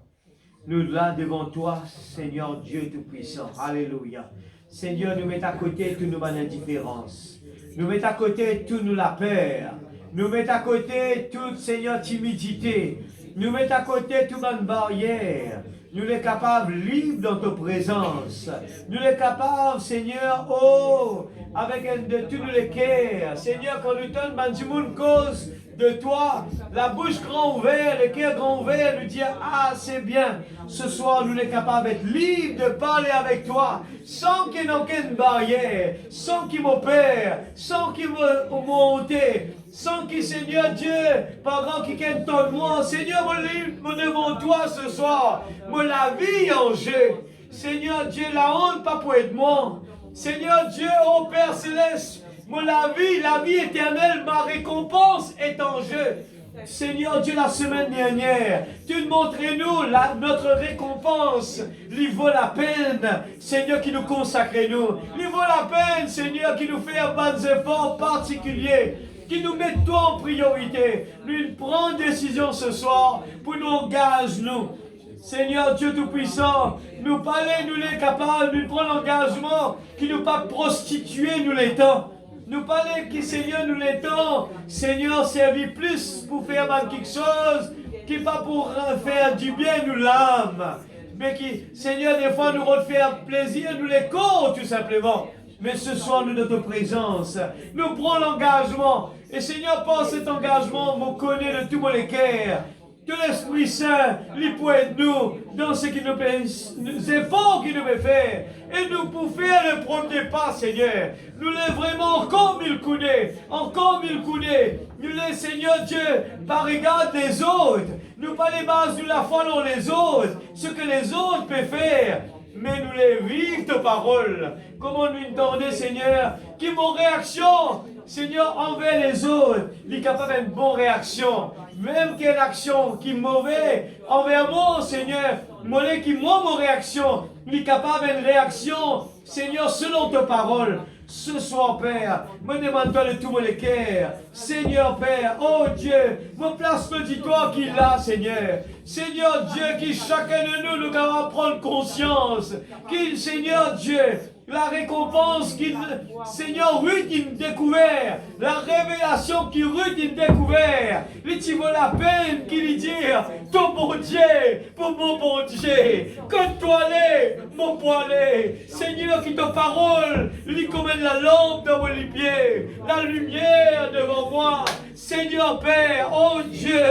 nous là devant toi, Seigneur Dieu Tout-Puissant. Alléluia. Seigneur, nous mettons à côté toutes nos indifférences. Nous mettons à côté toute nous la peur. Nous mettons à côté toute, Seigneur, timidité. Nous mettons à côté toute bonne barrière. Nous les capables libres dans ta présence. Nous les capables, Seigneur, oh, avec un de tous les cœurs. Seigneur, quand nous donne une cause de toi, la bouche grand ouverte, le cœur grand ouvert, nous dire, ah, c'est bien. Ce soir, nous les capables d'être libres de parler avec toi, sans qu'il n'y ait aucune barrière, sans qu'il m'opère, sans qu'il monte, sans qu'il, Seigneur Dieu, par grand qui ait ton moi, Seigneur, mon devant toi ce soir, mon la vie en jeu. Seigneur Dieu, la honte pas pour être moi. Seigneur Dieu, ô Père Céleste, moi la vie éternelle, ma récompense est en jeu. Seigneur Dieu, la semaine dernière, tu montres-nous notre récompense. Il vaut la peine, Seigneur, qui nous consacre nous. Il vaut la peine, Seigneur, qui nous fait un bon effort particulier, qui nous met toi en priorité. Nous prenons décision ce soir pour nous engager, nous. Seigneur Dieu Tout-Puissant, nous parler, nous les capables, nous prendre l'engagement, qui nous pas prostituer, nous les temps. Nous parler qui, Seigneur, nous les temps, Seigneur, servir plus pour faire mal quelque chose, qui pas pour faire du bien, nous l'âme. Mais qui, Seigneur, des fois, nous faire plaisir, nous les corps, tout simplement. Mais ce soir, nous, notre présence, nous prenons l'engagement. Et Seigneur, par cet engagement, vous connaissez de tout mon cœur. Que l'Esprit Saint, lui pour être nous, dans ce qui nous fait, les efforts qu'il nous fait faire. Et nous pour faire le premier pas, Seigneur. Nous les vraiment encore mille coudées. Nous les, Seigneur Dieu, par regard des autres. Nous pas les bases de la foi dans les autres. Ce que les autres peuvent faire. Mais nous les vivons ta parole. Comment nous entendons, Seigneur, qui mon réaction, Seigneur, envers les autres, il est capable d'une bonne réaction. Même qu'il y ait une action qui est mauvaise envers moi, Seigneur, moi qui moi mon réaction, il est capable d'une réaction, Seigneur, selon ta parole. Ce soir, Père, me demande-toi de tout mon cœur. Seigneur, Père, oh Dieu, me place me dis-toi qu'il a, Seigneur. Seigneur Dieu, qui chacun de nous, nous allons prendre conscience qu'il, Seigneur Dieu, la récompense qu'il, Seigneur, Ruth, il découvert, la révélation qu'il Ruth, il découvert, il vaut la peine qu'il lui dise, ton bon Dieu, pour mon bon Dieu, que toi l'es, mon poilet, Seigneur, qui ta parole, lui comme la lampe dans mon pieds, la lumière devant moi, Seigneur Père, oh Dieu,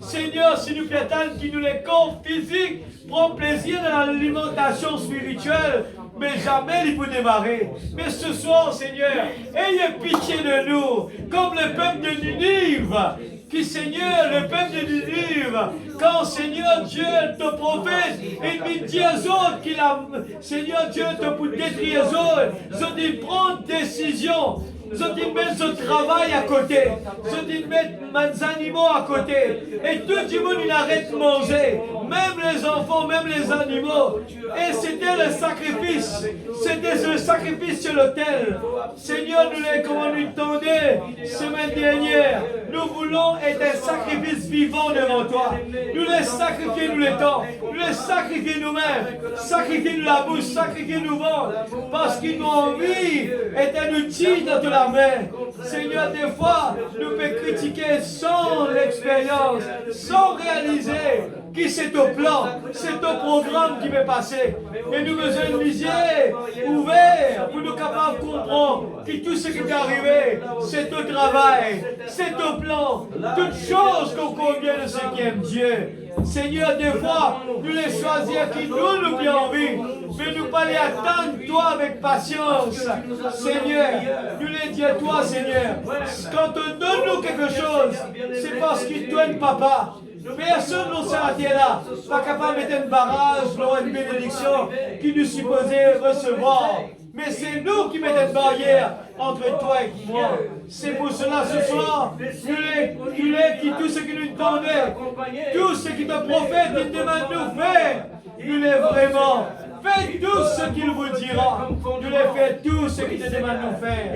Seigneur, si nous pétales qui nous les corps physiques, prend plaisir dans l'alimentation spirituelle, mais jamais il peut démarrer. Mais ce soir, Seigneur, ayez pitié de nous, comme le peuple de Ninive, qui, Seigneur, le peuple de Ninive, quand, Seigneur Dieu, te prophète, il dit aux autres qu'il a, Seigneur Dieu, te pour détruire les autres, ils prennent décision. Ils mettent ce travail à côté. Ils mettent mes animaux à côté. Et tout le monde, il arrête de manger. Même les enfants, même les animaux. Et c'était le sacrifice. C'était le sacrifice sur l'autel. Seigneur, nous les comment nous tendaient semaine dernière. Nous voulons être un sacrifice vivant devant toi. Nous les sacrifier nous les temps. Nous les sacrifier nous-mêmes. Sacrifier nous la bouche. Sacrifier nous ventre. Parce qu'ils ont envie d'être un outil dans la main. Seigneur, des fois, nous pouvons critiquer sans l'expérience, sans réaliser qui c'est ton plan, c'est ton programme qui m'est passé. Mais nous besoin de lisier ouvert pour nous capables de comprendre que tout ce qui est arrivé, c'est ton travail, c'est ton plan, toutes choses qu'on convient de ceux qui aiment Dieu. Seigneur, des fois, nous les choisir qui nous bien envie, mais nous pas les attendre, toi, avec patience. Seigneur, nous les dire, toi, Seigneur, quand on donne nous quelque chose, c'est parce qu'il donne papa. Personne ne s'arrête là, pas capable de mettre un barrage, une bénédiction qui nous supposait recevoir. Mais c'est nous qui mettons une barrière entre toi et moi. C'est pour cela ce soir, tu les qui tout ce qui nous donnait, tout ce qui te prophète, il demande de nous faire. Tu l'es vraiment. Faites tout ce qu'il vous dira. Tu les fais tout ce qu'il te demande de nous faire.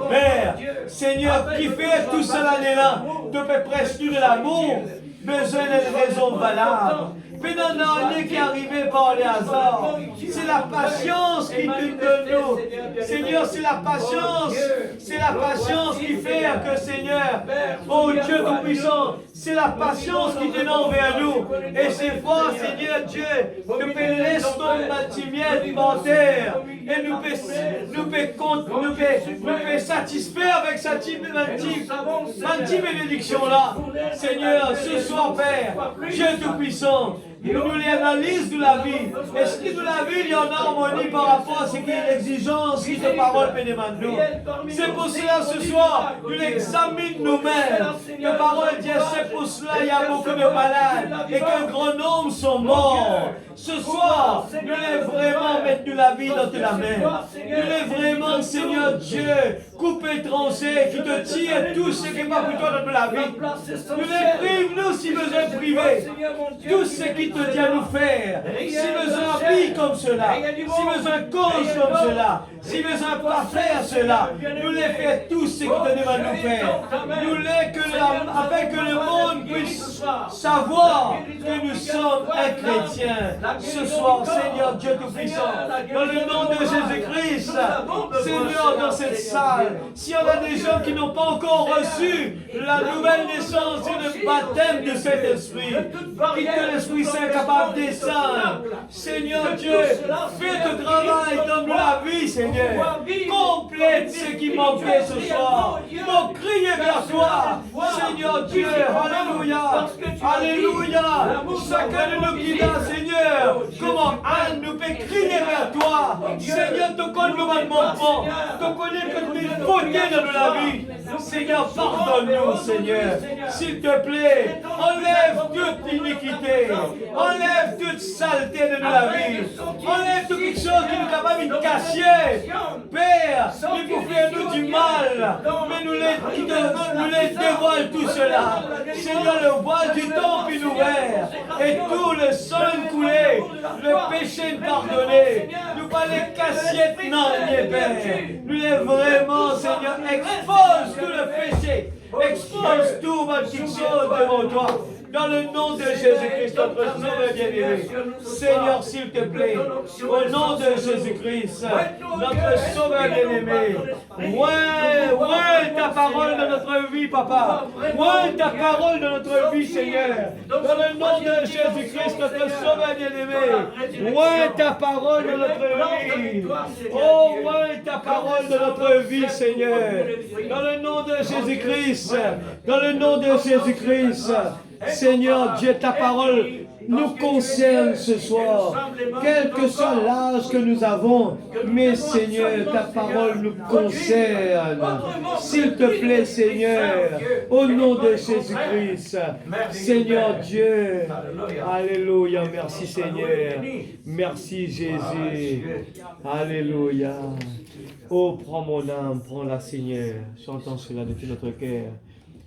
Père, Seigneur, qui fait tout cela là, te fait presque de l'amour, besoin d'une raison valable. Mais dans l'année qui est arrivée par les hasards, c'est la patience qui te donne nous. Seigneur, c'est la patience qui fait que, Seigneur, oh Dieu Tout-Puissant, c'est la patience qui te donne vers nous. Et c'est fois, Seigneur Dieu, que laisse ton timide par terre et nous peut satisfaire avec cette bénédiction-là. Seigneur, ce soir, Père, Dieu Tout-Puissant, nous les analyse de la vie. Est-ce que de la vie, il y en a harmonie par rapport à ce qui est l'exigence qui te parole peut demander nous? C'est pour cela ce soir, nous l'examinons nous-mêmes. La parole dit, c'est pour cela il y a beaucoup de malades et qu'un grand nombre sont morts. Ce soir, nous voulons vraiment mettre de la vie dans ta main. Nous voulons vraiment, Seigneur Dieu, couper, trancher, qui te tire tout ce qui n'est pas pour toi dans la vie. Nous les prive-nous si besoin de priver. Tout ce qui te dit à nous faire. Si besoin vie comme cela. Si besoin cause comme cela. Si besoin pas faire cela. Nous les faisons tout ce qui te demande de nous faire. Nous les afin que le monde puisse savoir que nous sommes un chrétien. Ce soir, Seigneur Dieu Tout-Puissant, dans le nom de Jésus-Christ, Seigneur, dans cette salle, s'il y en a des gens qui n'ont pas encore reçu la nouvelle naissance et le baptême de cet esprit, que l'Esprit Saint est capable de descendre, Seigneur Dieu, fais ton travail dans la vie, Seigneur. Complète ce qui manquait ce soir. Pour crier vers toi, Seigneur Dieu, alléluia, alléluia. Chacun de nous guida, Seigneur, comment Anne nous peut crier vers toi. Seigneur, tu connais nos manquements, tu connais que nous fautes dans la vie. Seigneur, pardonne-nous, Seigneur. S'il te plaît, enlève toute iniquité, enlève toute saleté de la vie, enlève toute quelque chose qui nous est capable de cacher. Père, il vous fait nous du mal, mais nous les dévoile tout cela. Seigneur, le voile du temple est ouvert et tout le sang coulé, le péché pardonné. Nous pas les cassiettes, non, les Père. Nous les vraiment, Seigneur, expose tout le péché, expose tout malédiction devant toi. Dans le nom de Jésus-Christ, notre Sauveur bien-aimé. Seigneur, s'il te plaît, au nom de Jésus-Christ, notre Sauveur bien-aimé, ouais ta parole dans notre vie, Papa. Ouais ta parole dans notre vie, Seigneur. Dans le nom de Jésus-Christ, notre Sauveur bien-aimé. Ouais ta parole dans notre vie. Oh, ouais ta parole dans notre vie, Seigneur. Dans le nom de Jésus-Christ. Dans le nom de Jésus-Christ. Seigneur Dieu, ta parole nous concerne ce soir, quel que soit l'âge que nous avons, mais Seigneur, ta parole nous concerne. S'il te plaît, Seigneur, au nom de Jésus-Christ, Seigneur Dieu, alléluia, merci Seigneur, merci Jésus, alléluia. Oh, prends mon âme, prends-la Seigneur, chantons cela de tout notre cœur.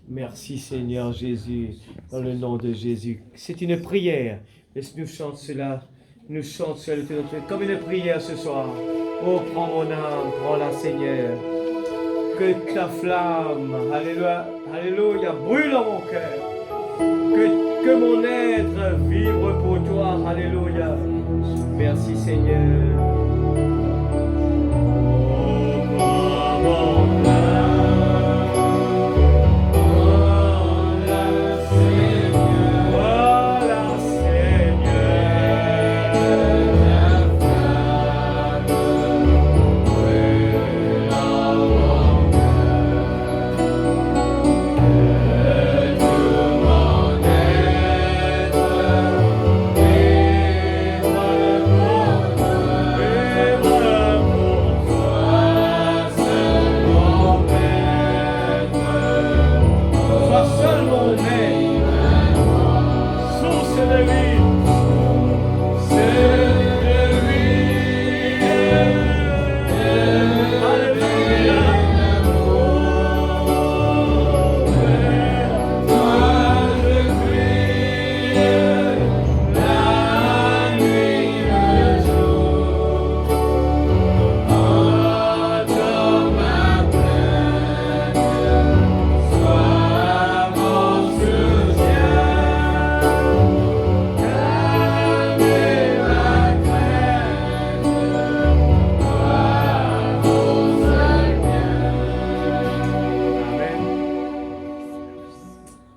Merci Seigneur Jésus, dans le nom de Jésus. C'est une prière. Laisse-nous chanter cela. Nous chantons cela comme une prière ce soir. Oh, prends mon âme, prends-la Seigneur. Que ta flamme, alléluia, alléluia, brûle dans mon cœur. Que mon être vibre pour toi, alléluia. Merci Seigneur. Oh, prends mon âme. Voilà, Seigneur.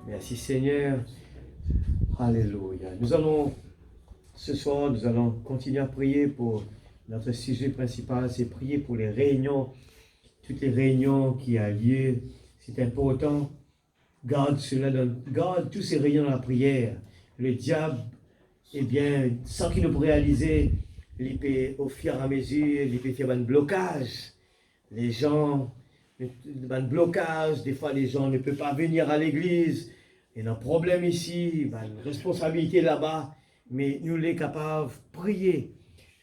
Merci Seigneur. Alléluia. Ce soir, nous allons continuer à prier pour notre sujet principal, c'est prier pour les réunions, toutes les réunions qui ont lieu. C'est important. Garde tous ces réunions dans la prière. Le diable, eh bien, sans qu'il nous peut réaliser, il peut, au fur et à mesure, il peut faire un blocage. Les gens, un blocage, des fois les gens ne peuvent pas venir à l'église. Il y a un problème ici, une responsabilité là-bas. Mais nous sommes capables de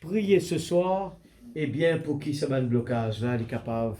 prier ce soir, et bien pour qui ce blocage là, il est capable